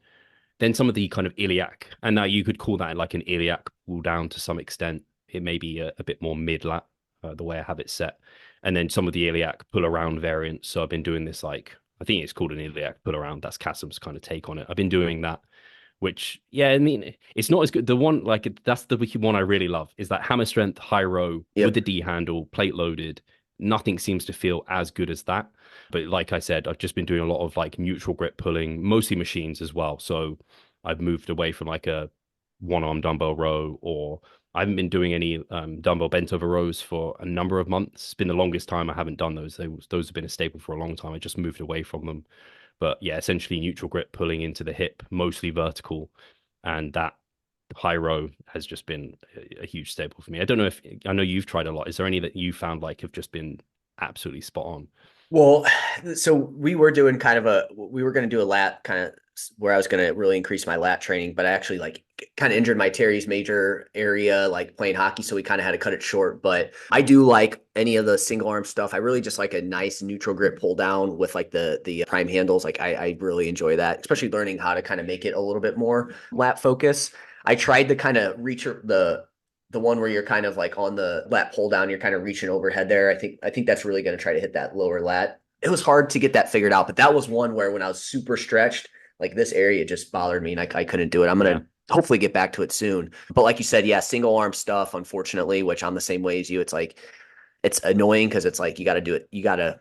then some of the kind of iliac, and now you could call that like an iliac pull down to some extent. It may be a bit more mid lat, the way I have it set. And then some of the iliac pull around variants. So I've been doing this like, I think it's called an iliac pull around. That's Kasim's kind of take on it. I've been doing that, which, yeah, I mean, it's not as good. The one, like, that's the one I really love is that hammer strength high row with Yep. the D handle, plate loaded. Nothing seems to feel as good as that. But like I said, I've just been doing a lot of like neutral grip pulling, mostly machines as well. So I've moved away from like a one arm dumbbell row, or I haven't been doing any dumbbell bent over rows for a number of months. It's been the longest time I haven't done those. Those have been a staple for a long time. I just moved away from them. But yeah, essentially neutral grip pulling into the hip, mostly vertical. And that high row has just been a huge staple for me. I don't know if I know you've tried a lot. Is there any that you found like have just been absolutely spot on? Well, so we were going to do a lat kind of where I was going to really increase my lat training, but I actually like kind of injured my teres major area, like playing hockey. So we kind of had to cut it short, but I do like any of the single arm stuff. I really just like a nice neutral grip pull down with like the prime handles. Like I really enjoy that, especially learning how to kind of make it a little bit more lat focus. I tried to kind of reach the one where you're kind of like on the lat pull down, you're kind of reaching overhead there. I think that's really going to try to hit that lower lat. It was hard to get that figured out, but that was one where when I was super stretched, like this area just bothered me and I couldn't do it. I'm going Yeah. to hopefully get back to it soon. But like you said, yeah, single arm stuff, unfortunately, which I'm the same way as you. It's like, it's annoying because it's like, you got to do it. You got to,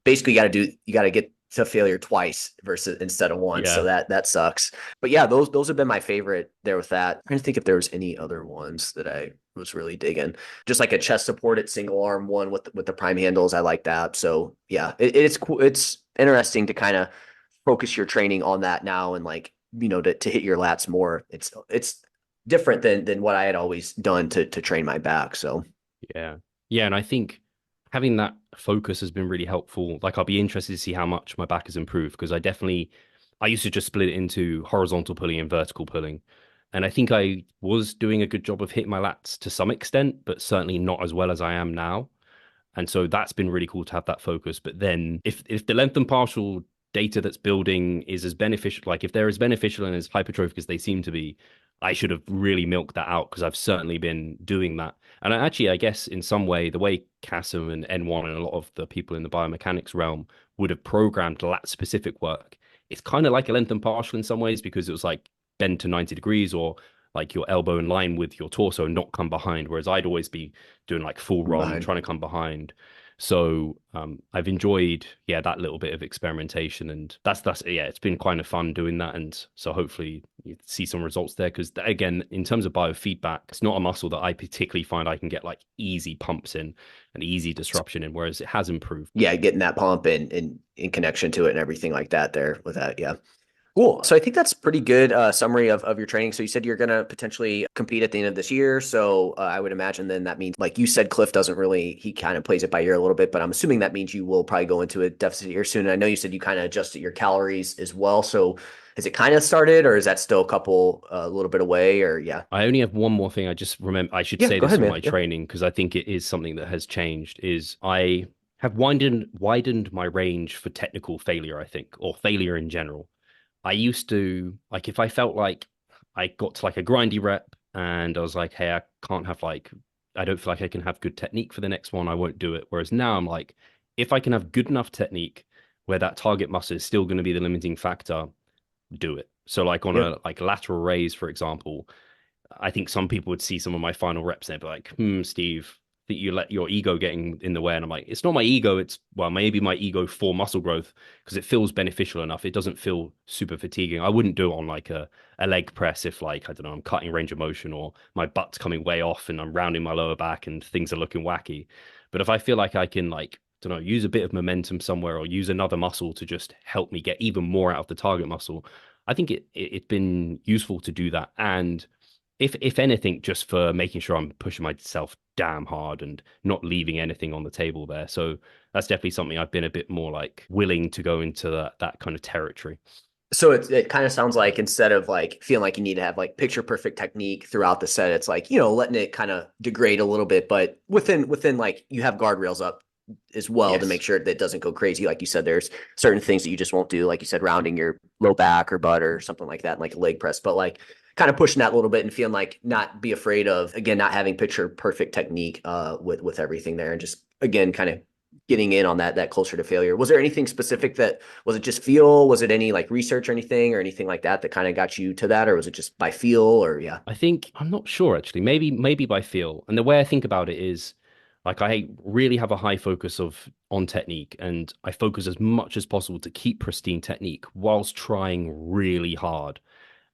basically you got to get to failure twice versus instead of once. So Yeah. that sucks. But yeah, those have been my favorite there with that. I'm trying to think if there was any other ones that I was really digging. Just like a chest supported single arm one with the prime handles. I like that. So yeah, it's cool. It's interesting to kind of focus your training on that now and like, to hit your lats more. It's different than what I had always done to train my back. So Yeah. Yeah. And I think having that focus has been really helpful. Like, I'll be interested to see how much my back has improved because I used to just split it into horizontal pulling and vertical pulling. And I think I was doing a good job of hitting my lats to some extent, but certainly not as well as I am now. And so that's been really cool to have that focus. But then if the length and partial data that's building is as beneficial, like if they're as beneficial and as hypertrophic as they seem to be, I should have really milked that out because I've certainly been doing that. And I guess in some way, the way CASM and N1 and a lot of the people in the biomechanics realm would have programmed lat specific work, it's kind of like a length and partial in some ways because it was like bend to 90 degrees or like your elbow in line with your torso and not come behind. Whereas I'd always be doing like full I'm ROM, behind. trying to come behind. So I've enjoyed, yeah, that little bit of experimentation, and that's yeah, it's been kind of fun doing that, and so hopefully you see some results there. Because again, in terms of biofeedback, it's not a muscle that I particularly find I can get like easy pumps in and easy disruption in, whereas it has improved. Yeah, getting that pump and in connection to it and everything like that there with that. Yeah. Cool. So I think that's pretty good summary of your training. So you said you're going to potentially compete at the end of this year. So I would imagine then that means, like you said, Cliff doesn't really, he kind of plays it by ear a little bit, but I'm assuming that means you will probably go into a deficit here soon. And I know you said you kind of adjusted your calories as well. So has it kind of started or is that still a little bit away or yeah? I only have one more thing. I just remember I should Yeah, say go this ahead, on man. my Yeah. training because I think it is something that has changed. Is I have widened my range for technical failure, I think, or failure in general. I used to like if I felt like I got to like a grindy rep and I was like, hey, I don't feel like I can have good technique for the next one, I won't do it. Whereas now I'm like, if I can have good enough technique where that target muscle is still going to be the limiting factor, do it. So like on Yep. a like lateral raise, for example, I think some people would see some of my final reps and they'd be like, Steve, that you let your ego getting in the way. And I'm like, it's not my ego. It's, well, maybe my ego for muscle growth because it feels beneficial enough. It doesn't feel super fatiguing. I wouldn't do it on like a leg press if like, I don't know, I'm cutting range of motion or my butt's coming way off and I'm rounding my lower back and things are looking wacky. But if I feel like I can like, I don't know, use a bit of momentum somewhere or use another muscle to just help me get even more out of the target muscle, I think it's been useful to do that. And if anything, just for making sure I'm pushing myself damn hard and not leaving anything on the table there. So that's definitely something I've been a bit more like willing to go into that kind of territory. So it kind of sounds like instead of like feeling like you need to have like picture perfect technique throughout the set, it's like, letting it kind of degrade a little bit, but within like you have guardrails up as well to make Yes. sure that it doesn't go crazy. Like you said, there's certain things that you just won't do, like you said, rounding your low back or butt or something like that, like a leg press, but like kind of pushing that a little bit and feeling like not be afraid of, again, not having picture perfect technique with everything there and just again kind of getting in on that closer to failure. Was there anything specific that was it just feel? Was it any like research or anything like that kind of got you to that, or was it just by feel or yeah? I think I'm not sure actually. Maybe by feel. And the way I think about it is like I really have a high focus of on technique and I focus as much as possible to keep pristine technique whilst trying really hard.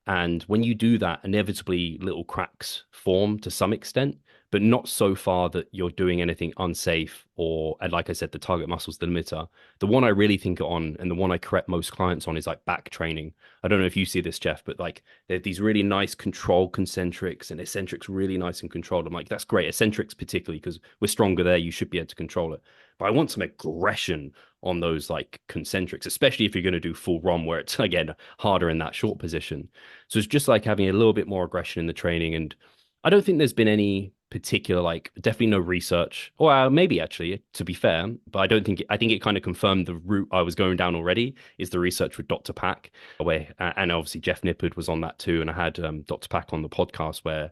And when you do that, inevitably little cracks form to some extent, but not so far that you're doing anything unsafe or, and like I said, the target muscle's the limiter. The one I really think on and the one I correct most clients on is like back training. I don't know if you see this, Jeff, but like they have these really nice controlled concentrics and eccentrics really nice and controlled. I'm like, that's great. Eccentrics particularly because we're stronger there. You should be able to control it. But I want some aggression on those like concentrics, especially if you're going to do full ROM where it's again harder in that short position. So it's just like having a little bit more aggression in the training. And I don't think there's been any particular, like, definitely no research, or maybe actually, to be fair, but I think it kind of confirmed the route I was going down already is the research with Dr. Pack, where, and obviously Jeff Nippard was on that too. And I had Dr. Pack on the podcast where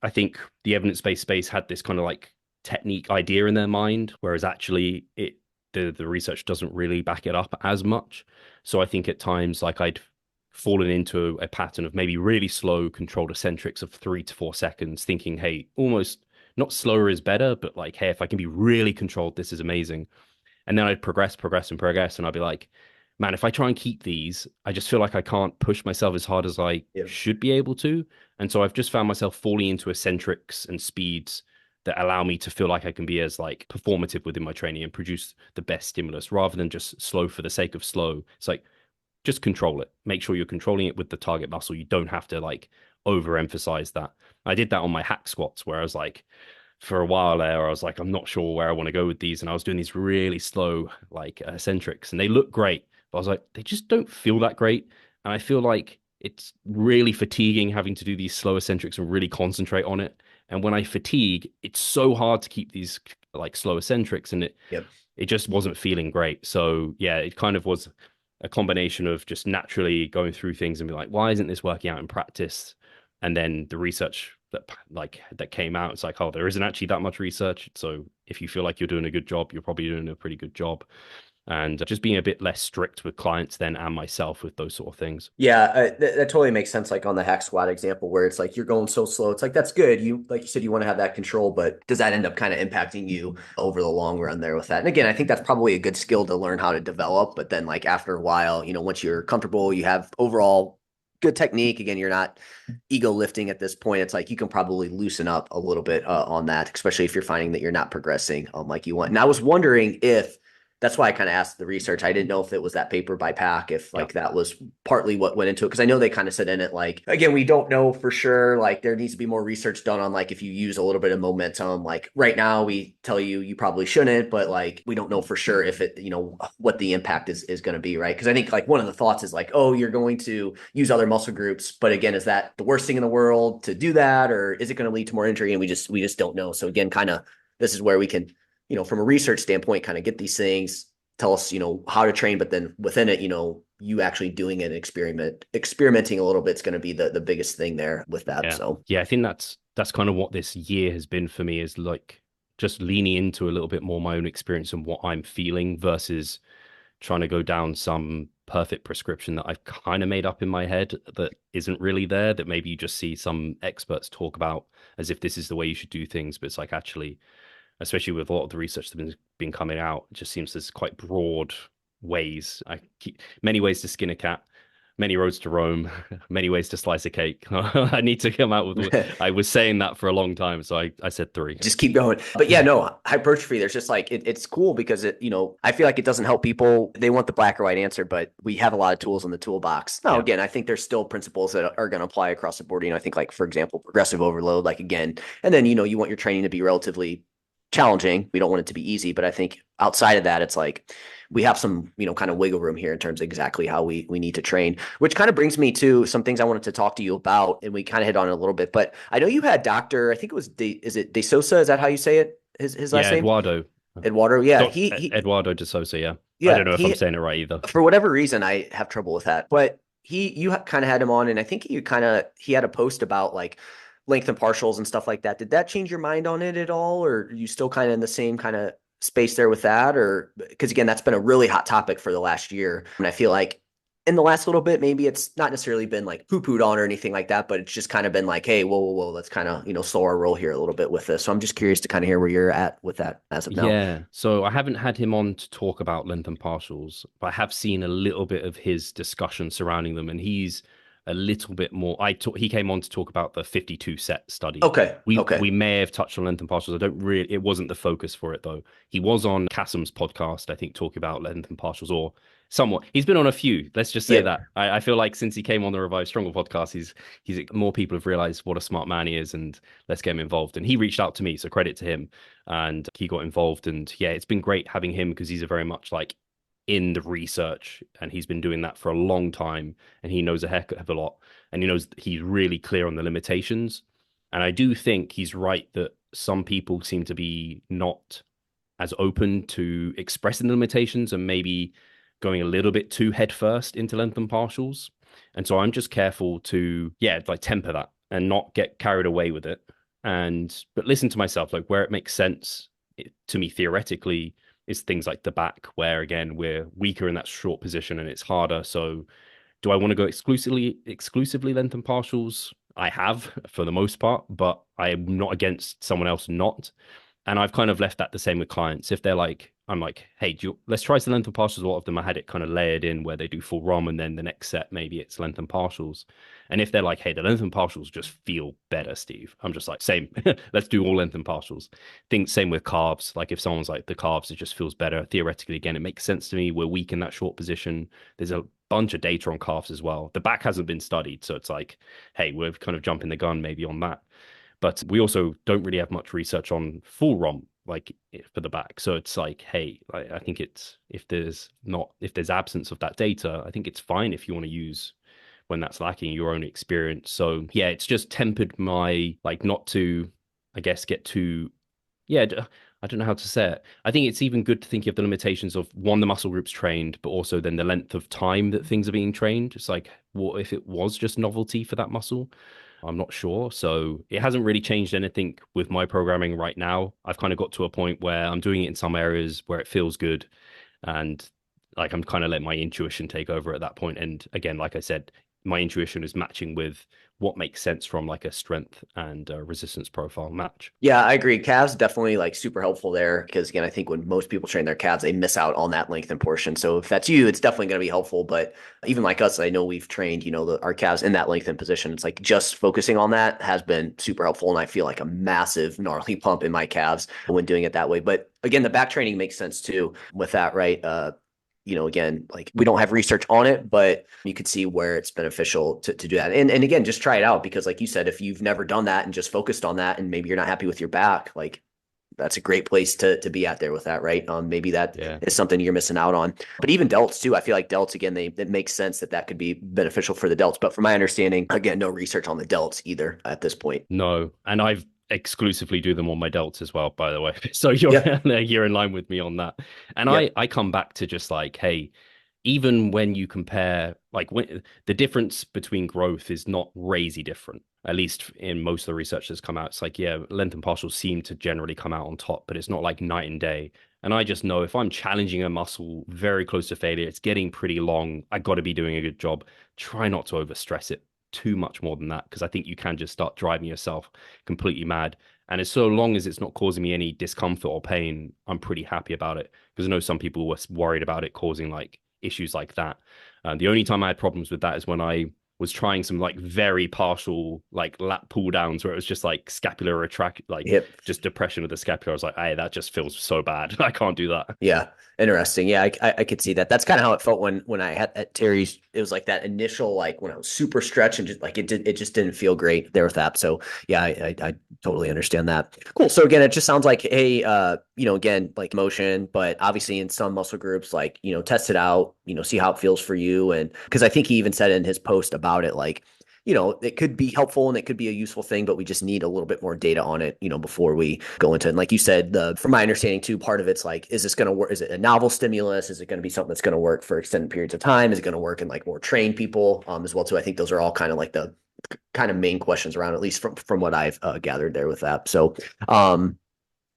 I think the evidence-based space had this kind of like technique idea in their mind, whereas actually the research doesn't really back it up as much. So I think at times like I'd fallen into a pattern of maybe really slow controlled eccentrics of 3 to 4 seconds, thinking, hey, almost not slower is better, but like, hey, if I can be really controlled, this is amazing. And then I'd progress, and I'd be like, man, if I try and keep these, I just feel like I can't push myself as hard as I Yeah. should be able to. And so I've just found myself falling into eccentrics and speeds that allow me to feel like I can be as like performative within my training and produce the best stimulus rather than just slow for the sake of slow. It's like just control it. Make sure you're controlling it with the target muscle. You don't have to like overemphasize that. I did that on my hack squats where I was like, for a while there, I was like, I'm not sure where I want to go with these. And I was doing these really slow, like eccentrics, and they look great. But I was like, they just don't feel that great. And I feel like it's really fatiguing having to do these slow eccentrics and really concentrate on it. And when I fatigue, it's so hard to keep these like slow eccentrics, and Yep. it just wasn't feeling great. So yeah, it kind of was a combination of just naturally going through things and be like, why isn't this working out in practice? And then the research that came out, it's like, oh, there isn't actually that much research. So if you feel like you're doing a good job, you're probably doing a pretty good job. And just being a bit less strict with clients then and myself with those sort of things. Yeah, that totally makes sense. Like on the hack squat example, where it's like you're going so slow. It's like that's good. You like you said, you want to have that control, but does that end up kind of impacting you over the long run there with that? And again, I think that's probably a good skill to learn how to develop. But then, like after a while, once you're comfortable, you have overall good technique. Again, you're not ego lifting at this point. It's like you can probably loosen up a little bit on that, especially if you're finding that you're not progressing like you want. And I was wondering if that's why I kind of asked the research. I didn't know if it was that paper by pack, if Yeah. like that was partly what went into it. Cause I know they kind of said in it, like, again, we don't know for sure. Like there needs to be more research done on like if you use a little bit of momentum, like right now we tell you you probably shouldn't, but like we don't know for sure if it, what the impact is going to be, right? Cause I think like one of the thoughts is like, oh, you're going to use other muscle groups. But again, is that the worst thing in the world to do that? Or is it going to lead to more injury? And we just don't know. So again, kind of this is where we can from a research standpoint, kind of get these things, tell us, how to train, but then within it, you actually doing an experimenting a little bit is going to be the biggest thing there with that. Yeah. So Yeah. I think that's kind of what this year has been for me is like just leaning into a little bit more my own experience and what I'm feeling versus trying to go down some perfect prescription that I've kind of made up in my head that isn't really there, that maybe you just see some experts talk about as if this is the way you should do things. But it's like actually, especially with a lot of the research that's been coming out, it just seems there's quite broad ways. Many ways to skin a cat, many roads to Rome, many ways to slice a cake. I need to come out with. I was saying that for a long time, so I said three. just keep going. But yeah, no, hypertrophy, there's just like it's cool because I feel like it doesn't help people. They want the black or white answer, but we have a lot of tools in the toolbox. Now, Yeah, again, I think there's still principles that are going to apply across the board. I think like, for example, progressive overload, like again, and then, you want your training to be relatively challenging. We don't want it to be easy, but I think outside of that, it's like we have some, kind of wiggle room here in terms of exactly how we need to train, which kind of brings me to some things I wanted to talk to you about. And we kind of hit on it a little bit, but I know you had Dr. I think it was, is it De Sosa? Is that how you say it? His last yeah, name? Eduardo. Eduardo. Yeah. Eduardo de Sosa. Yeah, I Yeah, don't know if I'm saying it right either. for whatever reason, I have trouble with that, but you kind of had him on, and I think he had a post about like length and partials and stuff like that. Did that change your mind on it at all, or are you still kind of in the same kind of space there with that? Or because again, that's been a really hot topic for the last year, and I feel like in the last little bit, maybe it's not necessarily been like poo-pooed on or anything like that, but it's just kind of been like, hey, whoa, whoa, whoa, let's kind of slow our roll here a little bit with this. So I'm just curious to kind of hear where you're at with that as of now. Yeah, so I haven't had him on to talk about length and partials, but I have seen a little bit of his discussion surrounding them, and he's a little bit more. He came on to talk about the 52 set study. Okay, We okay. may have touched on length and partials. I don't really. It wasn't the focus for it though. He was on Kassem's podcast, I think, talking about length and partials or somewhat. He's been on a few. Let's just say Yep. that. I feel like since he came on the Revive Stronger podcast, he's more people have realized what a smart man he is, and let's get him involved. And he reached out to me, so credit to him, and he got involved. And yeah, it's been great having him because he's a very much like in the research and he's been doing that for a long time and he knows a heck of a lot and he knows he's really clear on the limitations. And I do think he's right that some people seem to be not as open to expressing the limitations and maybe going a little bit too headfirst into length and partials. And so I'm just careful to, yeah, like temper that and not get carried away with it. But listen to myself, like where it makes sense to me theoretically is things like the back, where again, we're weaker in that short position and it's harder. So do I want to go exclusively length and partials? I have for the most part, but I am not against someone else not. And I've kind of left that the same with clients. If they're like, I'm like, hey, let's try some length and partials. A lot of them I had it kind of layered in where they do full ROM and then the next set maybe it's length and partials. And if they're like, hey, the length and partials just feel better, Steve, I'm just like, same. Let's do all length and partials. Think same with calves. Like if someone's like the calves, it just feels better. Theoretically, again, it makes sense to me. We're weak in that short position. There's a bunch of data on calves as well. The back hasn't been studied, so it's like, hey, we're kind of jumping the gun maybe on that. But we also don't really have much research on full ROM, like for the back. So it's like, hey, I think it's if there's absence of that data, I think it's fine if you want to use when that's lacking your own experience. So yeah, it's just tempered my like not to, I guess, get too yeah. I don't know how to say it. I think it's even good to think of the limitations of one, the muscle groups trained, but also then the length of time that things are being trained. It's like, what if it was just novelty for that muscle? I'm not sure. So it hasn't really changed anything with my programming right now. I've kind of got to a point where I'm doing it in some areas where it feels good. And like I'm kind of letting my intuition take over at that point. And again, like I said, my intuition is matching with what makes sense from like a strength and resistance profile match. Yeah, I agree. Calves definitely like super helpful there because again, I think when most people train their calves, they miss out on that lengthen portion. So if that's you, it's definitely going to be helpful. But even like us, I know we've trained, our calves in that lengthen position. It's like just focusing on that has been super helpful, and I feel like a massive gnarly pump in my calves when doing it that way. But again, the back training makes sense too with that, right? Again, like we don't have research on it, but you could see where it's beneficial to do that. And again, just try it out because like you said, if you've never done that and just focused on that and maybe you're not happy with your back, like that's a great place to be out there with that, right? Maybe that Yeah. is something you're missing out on. But even delts too, I feel like delts again, it makes sense that could be beneficial for the delts. But from my understanding, again, no research on the delts either at this point. No. And I've exclusively do them on my delts as well, by the way. So you're Yeah. you're in line with me on that. And Yep. I come back to just like, hey, even when you compare like when the difference between growth is not crazy different, at least in most of the research that's come out. It's like, yeah, length and partials seem to generally come out on top, but it's not like night and day. And I just know if I'm challenging a muscle very close to failure, it's getting pretty long. I got to be doing a good job. Try not to overstress it too much more than that, because I think you can just start driving yourself completely mad. And as so long as it's not causing me any discomfort or pain, I'm pretty happy about it. Because I know some people were worried about it causing like issues like that. The only time I had problems with that is when I was trying some like very partial like lat pull downs where it was just like scapular retract, like Hip. just depression of the scapula. I was like, hey, that just feels so bad. I can't do that. Yeah, interesting. Yeah, I could see that. That's kind of how it felt when I had at Terry's. It was like that initial like when I was super stretched and just like it just didn't feel great there with that. So yeah, I totally understand that. Cool. So again, it just sounds like hey, again like motion, but obviously in some muscle groups like test it out, see how it feels for you, and because I think he even said in his post about it like it could be helpful and it could be a useful thing, but we just need a little bit more data on it, before we go into it. And like you said, from my understanding too, part of it's like, is this going to work? Is it a novel stimulus? Is it going to be something that's going to work for extended periods of time? Is it going to work in like more trained people as well too? I think those are all kind of like the kind of main questions around, at least from what I've gathered there with that. So,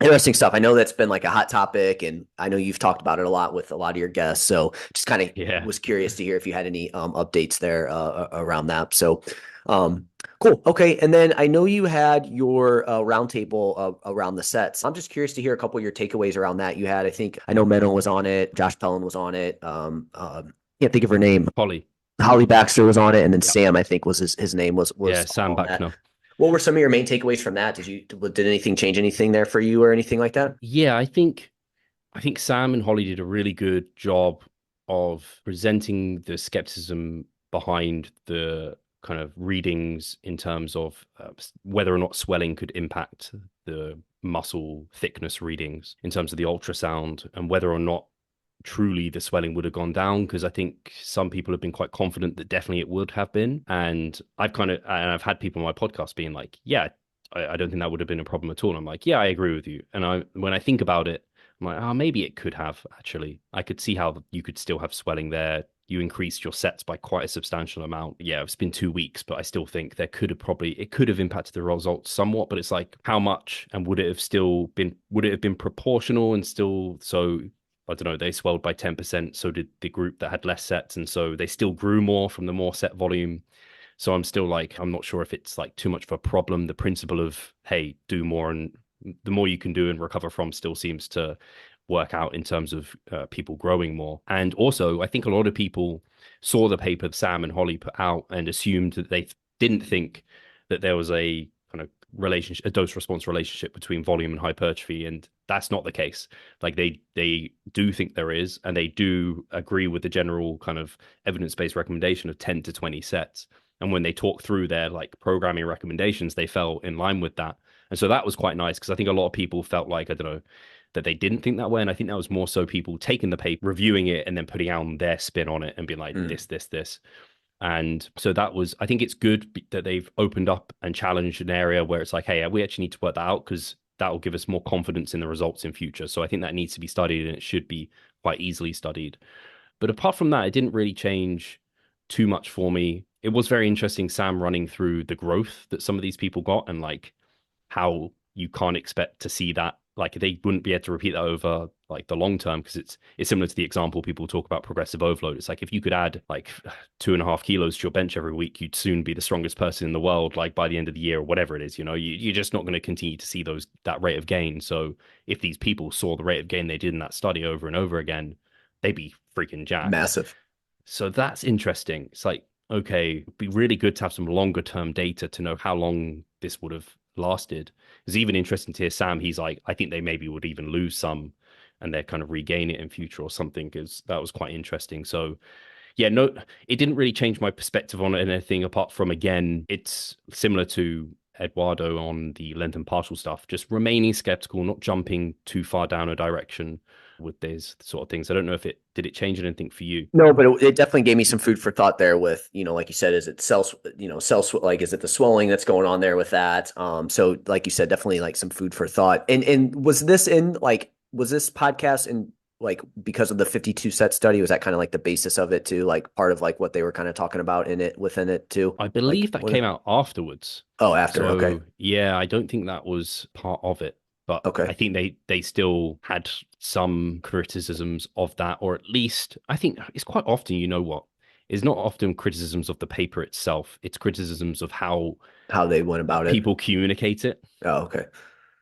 interesting stuff. I know that's been like a hot topic, and I know you've talked about it a lot with a lot of your guests. So just kind of Yeah. was curious to hear if you had any updates there around that. So cool. Okay. And then I know you had your roundtable around the sets. I'm just curious to hear a couple of your takeaways around that. You had, I think, I know Menno was on it, Josh Pellin was on it. Can't think of her name. Polly. Holly Baxter was on it, and then Yeah. Sam, I think, was his name was Yeah. Sam on that. Backner. What were some of your main takeaways from that? Did anything change anything there for you or anything like that? Yeah. I think Sam and Holly did a really good job of presenting the skepticism behind the kind of readings in terms of whether or not swelling could impact the muscle thickness readings in terms of the ultrasound and whether or not truly the swelling would have gone down, because I think some people have been quite confident that definitely it would have been. And I've had people on my podcast being like, yeah, I don't think that would have been a problem at all. And I'm like, yeah, I agree with you. And when I think about it, I'm like, oh, maybe it could have actually. I could see how you could still have swelling there. You increased your sets by quite a substantial amount. Yeah, it's been 2 weeks, but I still think it could have impacted the results somewhat. But it's like, how much, and would it have been proportional and still so? I don't know, they swelled by 10%. So did the group that had less sets. And so they still grew more from the more set volume. So I'm still like, I'm not sure if it's like too much of a problem. The principle of, hey, do more and the more you can do and recover from still seems to work out in terms of people growing more. And also, I think a lot of people saw the paper Sam and Holly put out and assumed that they didn't think that there was a kind of relationship, a dose response relationship between volume and hypertrophy, and that's not the case. Like they do think there is, and they do agree with the general kind of evidence-based recommendation of 10 to 20 sets. And when they talk through their like programming recommendations, they fell in line with that. And so that was quite nice because I think a lot of people felt like, I don't know, that they didn't think that way. And I think that was more so people taking the paper, reviewing it, and then putting out their spin on it and being like, Mm, this. And so that was, I think it's good that they've opened up and challenged an area where it's like, hey, we actually need to work that out because that will give us more confidence in the results in future. So I think that needs to be studied and it should be quite easily studied. But apart from that, it didn't really change too much for me. It was very interesting, Sam running through the growth that some of these people got and like how you can't expect to see that. Like they wouldn't be able to repeat that over like the long term because it's similar to the example people talk about progressive overload. It's like if you could add like 2.5 kilos to your bench every week, you'd soon be the strongest person in the world. Like by the end of the year or whatever it is, you're just not going to continue to see that rate of gain. So if these people saw the rate of gain they did in that study over and over again, they'd be freaking jacked. massive. So that's interesting. It's like, okay, it'd be really good to have some longer term data to know how long this would have lasted. It's even interesting to hear Sam. He's like, I think they maybe would even lose some and they kind of regain it in future or something because that was quite interesting. So yeah, no, it didn't really change my perspective on anything apart from, again, it's similar to Eduardo on the Lengthened partial stuff, just remaining skeptical, not jumping too far down a direction with these sort of things. I don't know if did it change anything for you? No, but it definitely gave me some food for thought there with, like you said, is it like, is it the swelling that's going on there with that? So like you said, definitely like some food for thought. And was this podcast in like, because of the 52 set study, was that kind of like the basis of it too? Like part of like what they were kind of talking about within it too? I Like believe that came out afterwards. oh, after. Okay. So yeah, I don't think that was part of it, but Okay. I think they still had some criticisms of that, or at least I think it's quite often, you know what? It's not often criticisms of the paper itself, it's criticisms of how How they went about it. people communicate it. Oh, okay.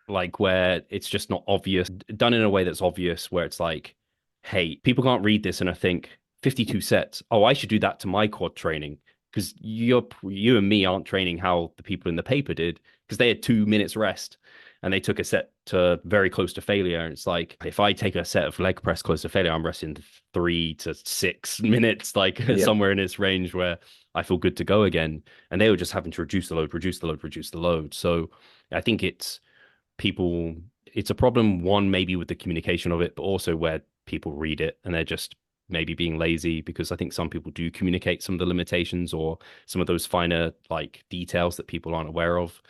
Like where it's just not obvious, done in a way that's obvious, where it's like, hey, people can't read this and I think 52 sets. Oh, I should do that to my quad training because you and me aren't training how the people in the paper did because they had 2 minutes rest and they took a set to very close to failure. And it's like if I take a set of leg press close to failure, I'm resting 3 to 6 minutes, like Yep. somewhere in this range where I feel good to go again. And they were just having to reduce the load, reduce the load, reduce the load. So I think it's a problem, one maybe with the communication of it, but also where people read it and they're just maybe being lazy because I think some people do communicate some of the limitations or some of those finer like details that people aren't aware of.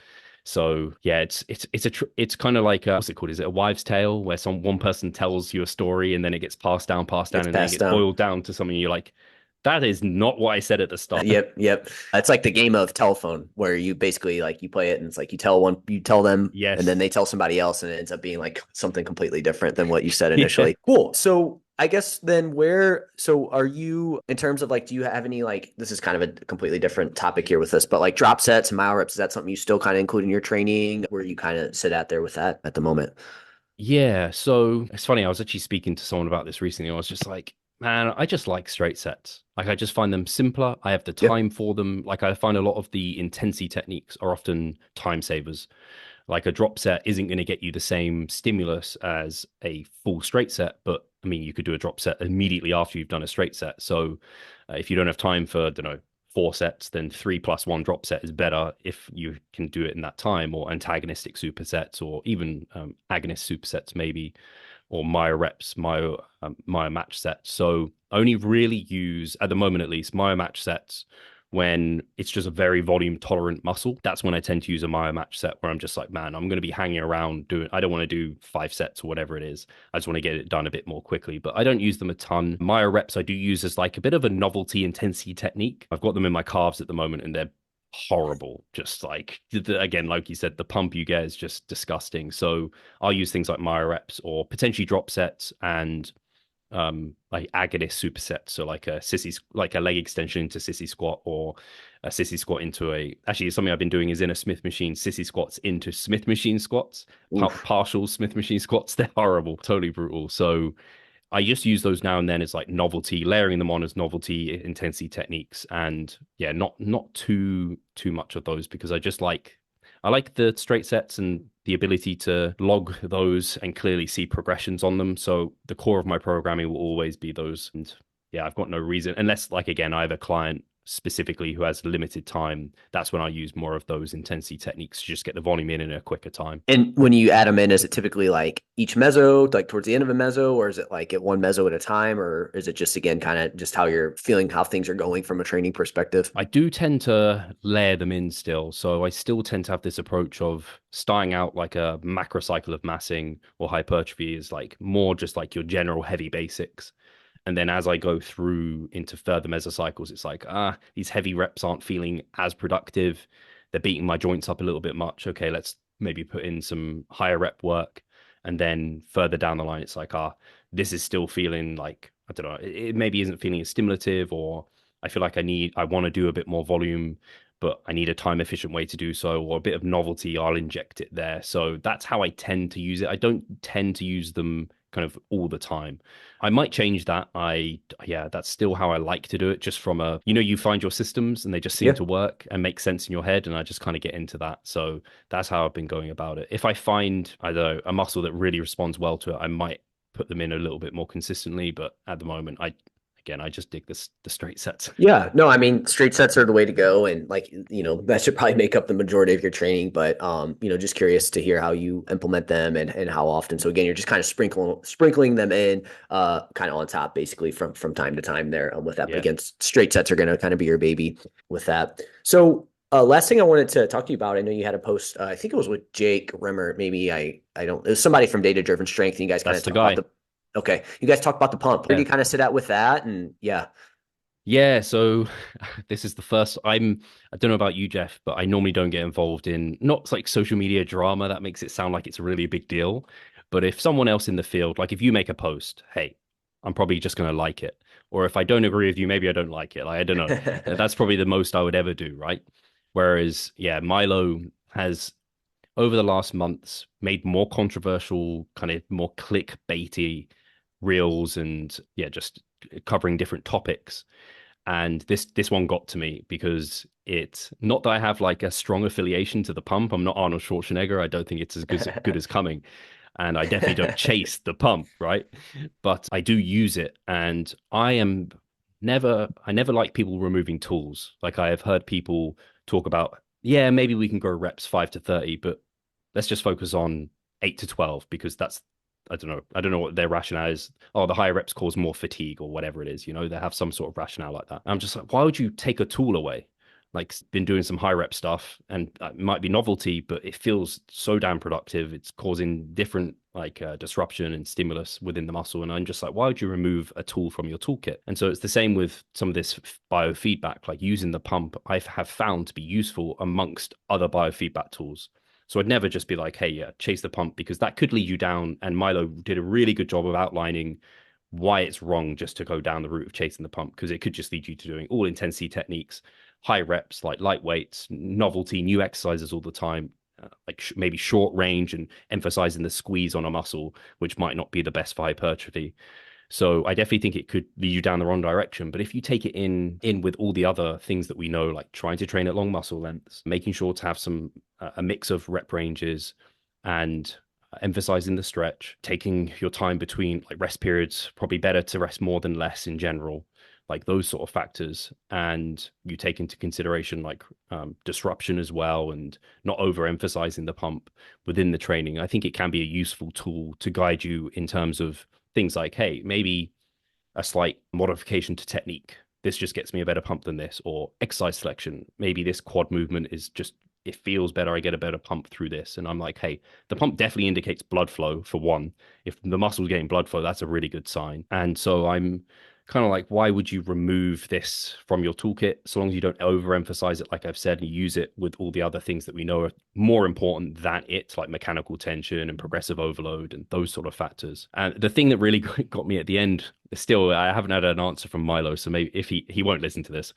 So yeah, it's kind of like what's it called? Is it a wives' tale where one person tells you a story and then it gets passed down, Gets and then it passed gets down. boiled down to something you're like, that is not what I said at the start. Yep, yep. It's like the game of telephone where you basically like you play it and it's like you tell them, and then Yes. they tell somebody else, and it ends up being like something completely different than what you said Yeah. initially. Cool. So I guess then so are you in terms of like, do you have any like, this is kind of a completely different topic here with this, but like drop sets and mile reps, is that something you still kind of include in your training where you kind of sit out there with that at the moment? Yeah, so it's funny. I was actually speaking to someone about this recently. I was just like, man, I just like straight sets. Like, I just find them simpler. I have the Yeah. time for them. Like, I find a lot of the intensity techniques are often time savers. Like, a drop set isn't going to get you the same stimulus as a full straight set, but I mean, you could do a drop set immediately after you've done a straight set. So, if you don't have time for, I don't know, 4 sets, then 3+1 drop set is better if you can do it in that time, or antagonistic supersets, or even agonist supersets, maybe, or Myo reps, Myo match sets. So only really use, at the moment at least, Myo match sets when it's just a very volume tolerant muscle. That's when I tend to use a Myo match set where I'm just like, man, I'm going to be hanging around I don't want to do 5 sets or whatever it is. I just want to get it done a bit more quickly, but I don't use them a ton. Myo reps I do use as like a bit of a novelty intensity technique. I've got them in my calves at the moment and they're horrible. Just like, again, like you said, the pump you get is just disgusting. So I'll use things like Myo reps or potentially drop sets and like agonist supersets, so like a leg extension into sissy squat, or a sissy squat into a, actually something I've been doing is in a Smith machine, sissy squats into Smith machine squats, Oof. partial Smith machine squats. They're horrible, totally brutal. So I just use those now and then as like novelty, layering them on as novelty intensity techniques, and yeah, not too much of those because I like the straight sets and the ability to log those and clearly see progressions on them. So the core of my programming will always be those. And yeah, I've got no reason, unless like again, I have a client specifically who has limited time. That's when I use more of those intensity techniques to just get the volume in a quicker time. And when you add them in, is it typically like each meso, like towards the end of a meso, or is it like at one meso at a time, or is it just again kind of just how you're feeling, how things are going from a training perspective? I do tend to layer them in still. So I still tend to have this approach of starting out like a macro cycle of massing or hypertrophy is like more just like your general heavy basics. And then as I go through into further mesocycles, it's like, these heavy reps aren't feeling as productive. They're beating my joints up a little bit much. Okay, let's maybe put in some higher rep work. And then further down the line, it's like, this is still feeling like, I don't know, it maybe isn't feeling as stimulative, or I feel like I want to do a bit more volume, but I need a time efficient way to do so, or a bit of novelty. I'll inject it there. So that's how I tend to use it. I don't tend to use them kind of all the time. I might change that. Yeah, that's still how I like to do it, just from a, you find your systems and they just seem Yeah. to work and make sense in your head. And I just kind of get into that. So that's how I've been going about it. If I find, I don't know, a muscle that really responds well to it, I might put them in a little bit more consistently. But at the moment, I just dig the straight sets. Yeah, no, I mean, straight sets are the way to go. And like, that should probably make up the majority of your training, but, just curious to hear how you implement them and how often. So again, you're just kind of sprinkling them in, kind of on top basically from time to time there with that. But Yeah, again, straight sets are going to kind of be your baby with that. So, last thing I wanted to talk to you about, I know you had a post, I think it was with Jake Rimmer, maybe I don't, it was somebody from Data Driven Strength, and you guys kind that's of the talk about guy. the, okay, you guys talk about the pump. Where do Yeah. you kind of sit at with that? And yeah. Yeah, so this is the first I don't know about you, Jeff, but I normally don't get involved in not like social media drama that makes it sound like it's a really big deal. But if someone else in the field, like if you make a post, hey, I'm probably just gonna like it. Or if I don't agree with you, maybe I don't like it. Like, I don't know. That's probably the most I would ever do, right? Whereas, yeah, Milo has over the last months made more controversial, kind of more clickbaity reels and yeah, just covering different topics. And this one got to me because it's not that I have like a strong affiliation to the pump. I'm not Arnold Schwarzenegger. I don't think it's as good as coming. And I definitely don't chase the pump, right? But I do use it. And I never like people removing tools. Like I have heard people talk about, yeah, maybe we can grow reps 5 to 30, but let's just focus on 8 to 12 because that's I don't know. I don't know what their rationale is. Oh, the higher reps cause more fatigue or whatever it is. They have some sort of rationale like that. I'm just like, why would you take a tool away? Like, been doing some high rep stuff and it might be novelty, but it feels so damn productive. It's causing different like disruption and stimulus within the muscle. And I'm just like, why would you remove a tool from your toolkit? And so it's the same with some of this biofeedback, like using the pump, I have found to be useful amongst other biofeedback tools. So I'd never just be like, hey, yeah, chase the pump, because that could lead you down. And Milo did a really good job of outlining why it's wrong just to go down the route of chasing the pump, because it could just lead you to doing all intensity techniques, high reps, like light weights, novelty, new exercises all the time, like maybe short range and emphasizing the squeeze on a muscle, which might not be the best for hypertrophy. So I definitely think it could lead you down the wrong direction. But if you take it in with all the other things that we know, like trying to train at long muscle lengths, making sure to have some a mix of rep ranges and emphasizing the stretch, taking your time between like rest periods, probably better to rest more than less in general, like those sort of factors. And you take into consideration like disruption as well and not overemphasizing the pump within the training. I think it can be a useful tool to guide you in terms of things like, hey, maybe a slight modification to technique. This just gets me a better pump than this, or exercise selection. Maybe this quad movement is just, it feels better. I get a better pump through this. And I'm like, hey, the pump definitely indicates blood flow for one. If the muscle's getting blood flow, that's a really good sign. And so I'm kind of like, why would you remove this from your toolkit so long as you don't overemphasize it, like I've said, and use it with all the other things that we know are more important than it, like mechanical tension and progressive overload and those sort of factors. And the thing that really got me at the end, still, I haven't had an answer from Milo, so maybe if he won't listen to this,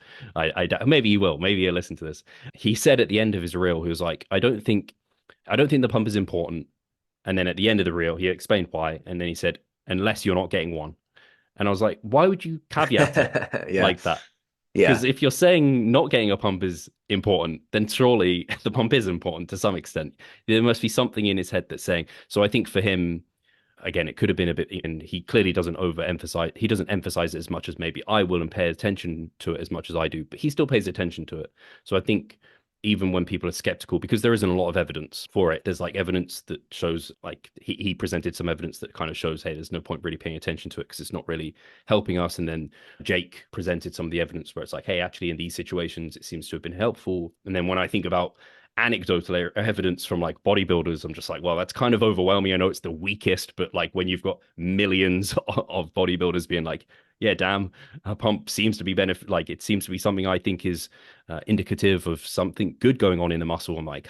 maybe he will. Maybe he'll listen to this. He said at the end of his reel, he was like, I don't think the pump is important. And then at the end of the reel, he explained why, and then he said, unless you're not getting one. And I was like, why would you caveat it Yeah. like that? Because Yeah. if you're saying not getting a pump is important, then surely the pump is important to some extent. There must be something in his head that's saying. So I think for him, again, it could have been a bit, and he clearly doesn't overemphasize. He doesn't emphasize it as much as maybe I will and pay attention to it as much as I do, but he still pays attention to it. So I think even when people are skeptical, because there isn't a lot of evidence for it, there's like evidence that shows, like he presented some evidence that kind of shows, hey, there's no point really paying attention to it because it's not really helping us. And then Jake presented some of the evidence where it's like, hey, actually, in these situations, it seems to have been helpful. And then when I think about anecdotal evidence from like bodybuilders, I'm just like, well, that's kind of overwhelming. I know it's the weakest, but like when you've got millions of bodybuilders being like, yeah, damn, a pump seems to be benefit, like it seems to be something I think is indicative of something good going on in the muscle. I'm like,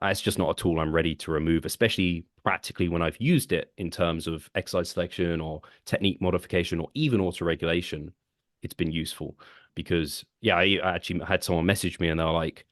it's just not a tool I'm ready to remove, especially practically when I've used it in terms of exercise selection or technique modification or even auto regulation. It's been useful because, yeah, I actually had someone message me and they're like,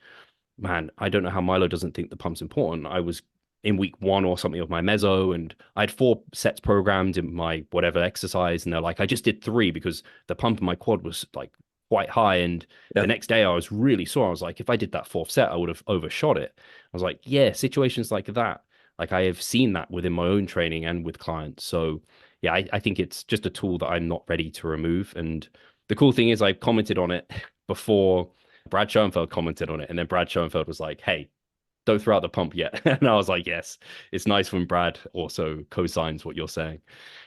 man, I don't know how Milo doesn't think the pump's important. I was in week one or something of my meso, and I had 4 sets programmed in my whatever exercise, and they're like, I just did 3 because the pump in my quad was like quite high, and the Yeah. next day I was really sore. I was like, if I did that 4th set, I would have overshot it. I was like, yeah, situations like that. Like I have seen that within my own training and with clients. So yeah, I think it's just a tool that I'm not ready to remove. And the cool thing is I commented on it before Brad Schoenfeld commented on it, and then Brad Schoenfeld was like, "Hey, don't throw out the pump yet." And I was like, "Yes, it's nice when Brad also co-signs what you're saying."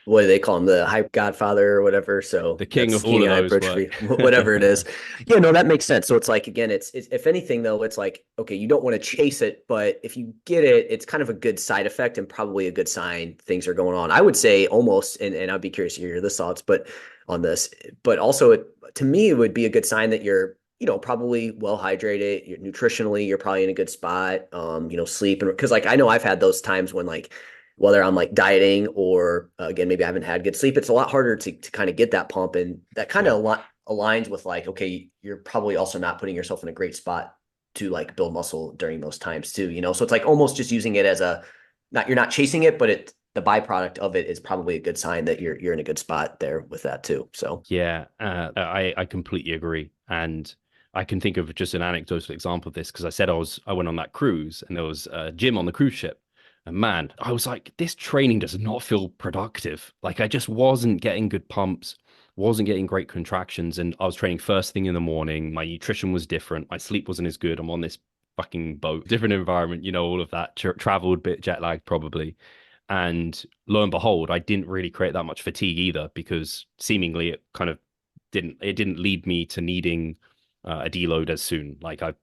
What do they call him? The hype godfather or whatever. So The king that's of all king of of those work. hypertrophy, whatever it is. Yeah, no, that makes sense. So it's like, again, it's if anything though, it's like, okay, you don't want to chase it, but if you get it, it's kind of a good side effect and probably a good sign things are going on. I would say almost, and I'd be curious to hear the thoughts, but on this, but also to me, it would be a good sign that you're, probably well hydrated, you're nutritionally, you're probably in a good spot. Sleep, and because like I know I've had those times when like whether I'm like dieting or again, maybe I haven't had good sleep, it's a lot harder to kind of get that pump. And that kind Yeah. of aligns with like, okay, you're probably also not putting yourself in a great spot to like build muscle during those times too. So it's like almost just using it as you're not chasing it, but the byproduct of it is probably a good sign that you're in a good spot there with that too. So Yeah, I completely agree, and I can think of just an anecdotal example of this because I went on that cruise and there was a gym on the cruise ship, and man, I was like, this training does not feel productive. Like I just wasn't getting good pumps, wasn't getting great contractions, and I was training first thing in the morning. My nutrition was different, my sleep wasn't as good. I'm on this fucking boat, different environment, all of that. Traveled, bit jet lagged probably. And lo and behold, I didn't really create that much fatigue either because seemingly it kind of didn't lead me to needing a deload as soon. Like I'm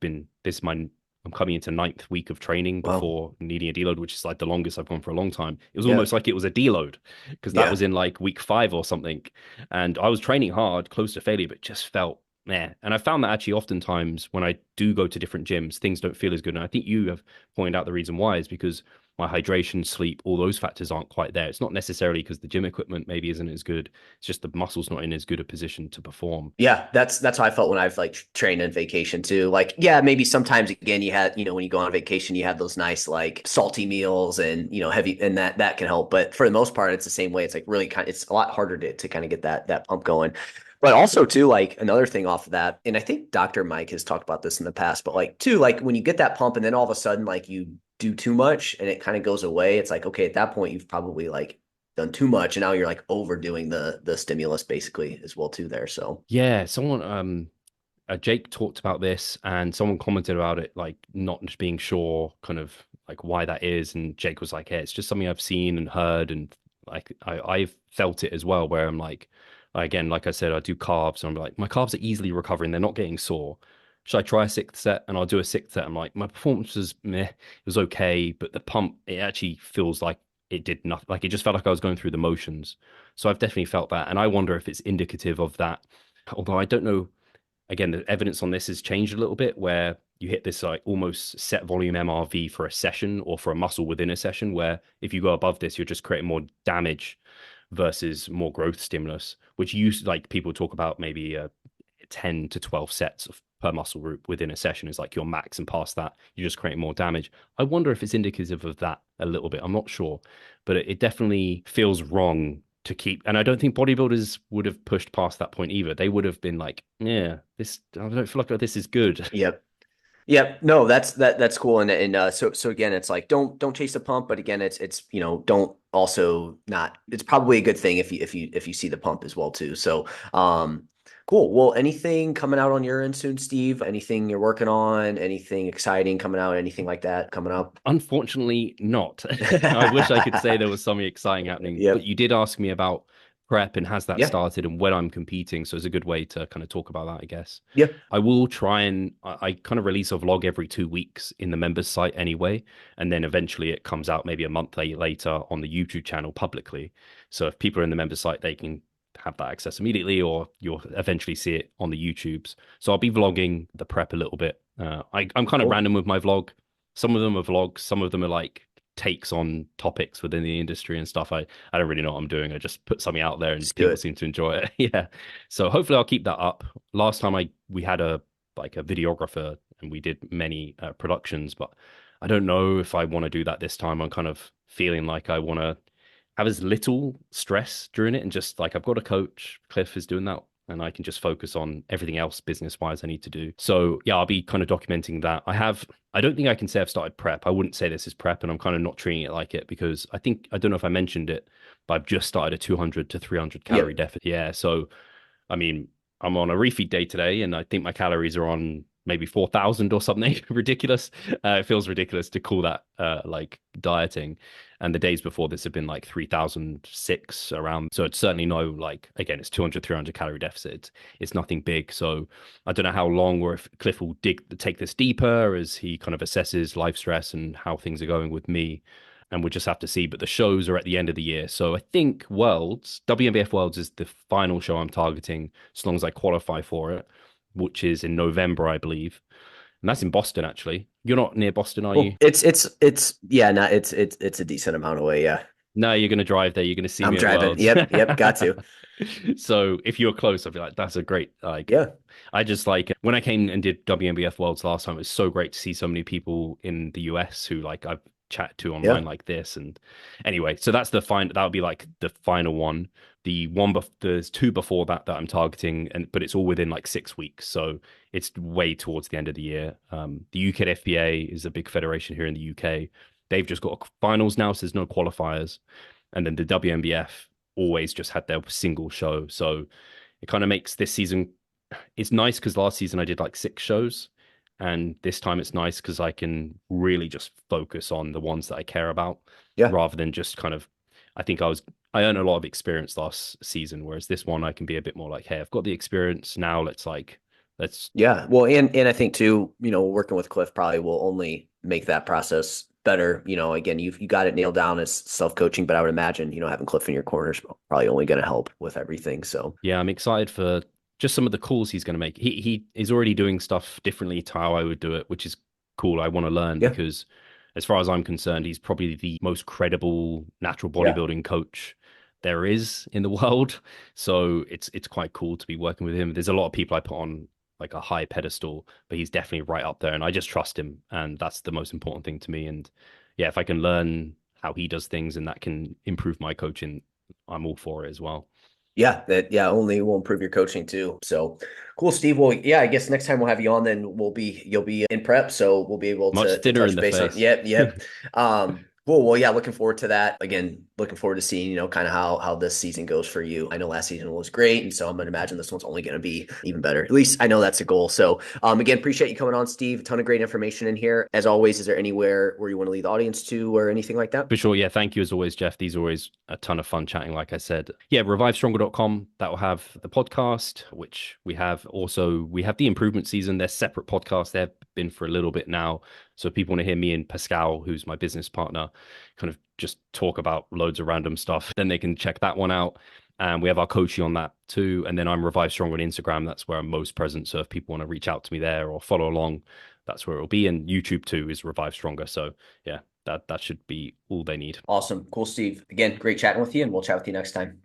coming into 9th week of training wow. before needing a deload, which is like the longest I've gone for a long time. It was Yeah. almost like it was a deload because that Yeah. was in like week 5 or something. And I was training hard, close to failure, but just felt meh. And I found that actually oftentimes when I do go to different gyms, things don't feel as good. And I think you have pointed out the reason why is because my hydration, sleep, all those factors aren't quite there. It's not necessarily because the gym equipment maybe isn't as good. It's just the muscle's not in as good a position to perform. Yeah, that's how I felt when I've like trained on vacation too. Like, yeah, maybe sometimes again you had, when you go on vacation, you have those nice like salty meals and heavy, and that can help. But for the most part, it's the same way. It's like really it's a lot harder to kind of get that pump going. But also too, like another thing off of that, and I think Dr. Mike has talked about this in the past, but like too, like when you get that pump and then all of a sudden like you do too much and it kind of goes away, it's like, okay, at that point you've probably like done too much and now you're like overdoing the stimulus basically as well too there. So Yeah, someone Jake talked about this and someone commented about it, like not just being sure kind of like why that is. And Jake was like, hey, it's just something I've seen and heard. And like I've felt it as well, where I'm like, again, like I said, I do carbs and I'm like, my carbs are easily recovering. They're not getting sore. Should I try a 6th set? And I'll do a 6th set. I'm like, my performance was meh, it was okay, but the pump, it actually feels like it did nothing. Like it just felt like I was going through the motions. So I've definitely felt that. And I wonder if it's indicative of that. Although I don't know, again, the evidence on this has changed a little bit where you hit this like almost set volume MRV for a session or for a muscle within a session, where if you go above this, you're just creating more damage versus more growth stimulus, which used like people talk about maybe 10 to 12 sets of per muscle group within a session is like your max, and past that you're just creating more damage. I wonder if it's indicative of that a little bit. I'm not sure, but it definitely feels wrong to keep. And I don't think bodybuilders would have pushed past that point either. They would have been like, yeah, this, I don't feel like this is good. Yep. Yep. No, that's cool. So again, it's like don't chase the pump, but again, it's don't also not. It's probably a good thing if you see the pump as well too. So cool. Well, anything coming out on your end soon, Steve? Anything you're working on? Anything exciting coming out? Anything like that coming up? Unfortunately, not. I wish I could say there was something exciting happening, but Yep. you did ask me about prep and has that Yeah. started and when I'm competing. So it's a good way to kind of talk about that, I guess. Yeah. I will try and I kind of release a vlog every 2 weeks in the members site anyway. And then eventually it comes out maybe a month later on the YouTube channel publicly. So if people are in the members site, they can have that access immediately, or you'll eventually see it on the YouTubes. So I'll be vlogging the prep a little bit. I'm kind of Cool. random with my vlog. Some of them are vlogs, some of them are like takes on topics within the industry and stuff. I don't really know what I'm doing. I just put something out there and Just do people it. seem to enjoy it. Yeah. So hopefully I'll keep that up. Last time we had a like a videographer and we did many productions, but I don't know if I want to do that this time. I'm kind of feeling like I want to have as little stress during it, and just like I've got a coach, Cliff is doing that, and I can just focus on everything else business wise I need to do. So yeah, I'll be kind of documenting that. I don't think I can say I've started prep. I wouldn't say this is prep, and I'm kind of not treating it like it because I don't know if I mentioned it, but I've just started a 200 to 300 calorie Yep. deficit. Yeah, so I mean, I'm on a refeed day today, and I think my calories are on maybe 4,000 or something ridiculous. It feels ridiculous to call that like dieting. And the days before this have been like 3,006 around. So it's certainly no, like, again, it's 200, 300 calorie deficit. It's nothing big. So I don't know how long, or if Cliff will take this deeper as he kind of assesses life stress and how things are going with me, and we'll just have to see. But the shows are at the end of the year. So I think WMBF Worlds is the final show I'm targeting, as long as I qualify for it, which is in November, I believe. And that's in Boston, actually. You're not near Boston, are you? Cool. It's yeah, no, it's a decent amount away. Yeah. No, you're going to drive there. You're going to see I'm me at driving. Worlds. Yep. Yep. Got to. So if you're close, I'd be like, that's a great, like, Yeah. I just like when I came and did WMBF Worlds last time, it was so great to see so many people in the US who like I've chatted to online Yeah. like this. And anyway, so that's the final, that would be like the final one. There's two before that that I'm targeting, but it's all within like 6 weeks. So it's way towards the end of the year. The UK FBA is a big federation here in the UK. They've just got finals now, so there's no qualifiers. And then the WMBF always just had their single show. So it kind of makes this season, it's nice because last season I did like 6 shows. And this time it's nice because I can really just focus on the ones that I care about Yeah. rather than just kind of, I earned a lot of experience last season, whereas this one I can be a bit more like, hey, I've got the experience now. Let's Yeah. Well, and I think too, working with Cliff probably will only make that process better. Again, you got it nailed down as self-coaching, but I would imagine, having Cliff in your corner is probably only going to help with everything. So Yeah, I'm excited for just some of the calls he's going to make. He is already doing stuff differently to how I would do it, which is cool. I want to learn yeah. because, as far as I'm concerned, he's probably the most credible natural Yeah. bodybuilding coach there is in the world. So it's quite cool to be working with him. There's a lot of people I put on like a high pedestal, but he's definitely right up there, and I just trust him, and that's the most important thing to me. And yeah, if I can learn how he does things and that can improve my coaching, I'm all for it as well. Yeah, only will improve your coaching too. So cool, Steve. Well, yeah, I guess next time we'll have you on, then you'll be in prep, so we'll be able Much to thinner in touch the base on. face. Yep. Cool. Well, yeah, looking forward to that. Again, looking forward to seeing, kind of how this season goes for you. I know last season was great, and so I'm gonna imagine this one's only gonna be even better. At least I know that's a goal. So again, appreciate you coming on, Steve. A ton of great information in here. As always, is there anywhere where you want to lead the audience to or anything like that? For sure. Yeah. Thank you as always, Jeff. These are always a ton of fun chatting, like I said. Yeah. Revivestronger.com. That will have the podcast, which we have also. We have the improvement season. They're separate podcasts. They've been for a little bit now. So if people want to hear me and Pascal, who's my business partner, kind of just talk about loads of random stuff, then they can check that one out. And we have our coaching on that too. And then I'm Revive Strong on Instagram. That's where I'm most present. So if people want to reach out to me there or follow along, that's where it'll be. And YouTube too is Revive Stronger. So yeah, that should be all they need. Awesome. Cool, Steve. Again, great chatting with you, and we'll chat with you next time.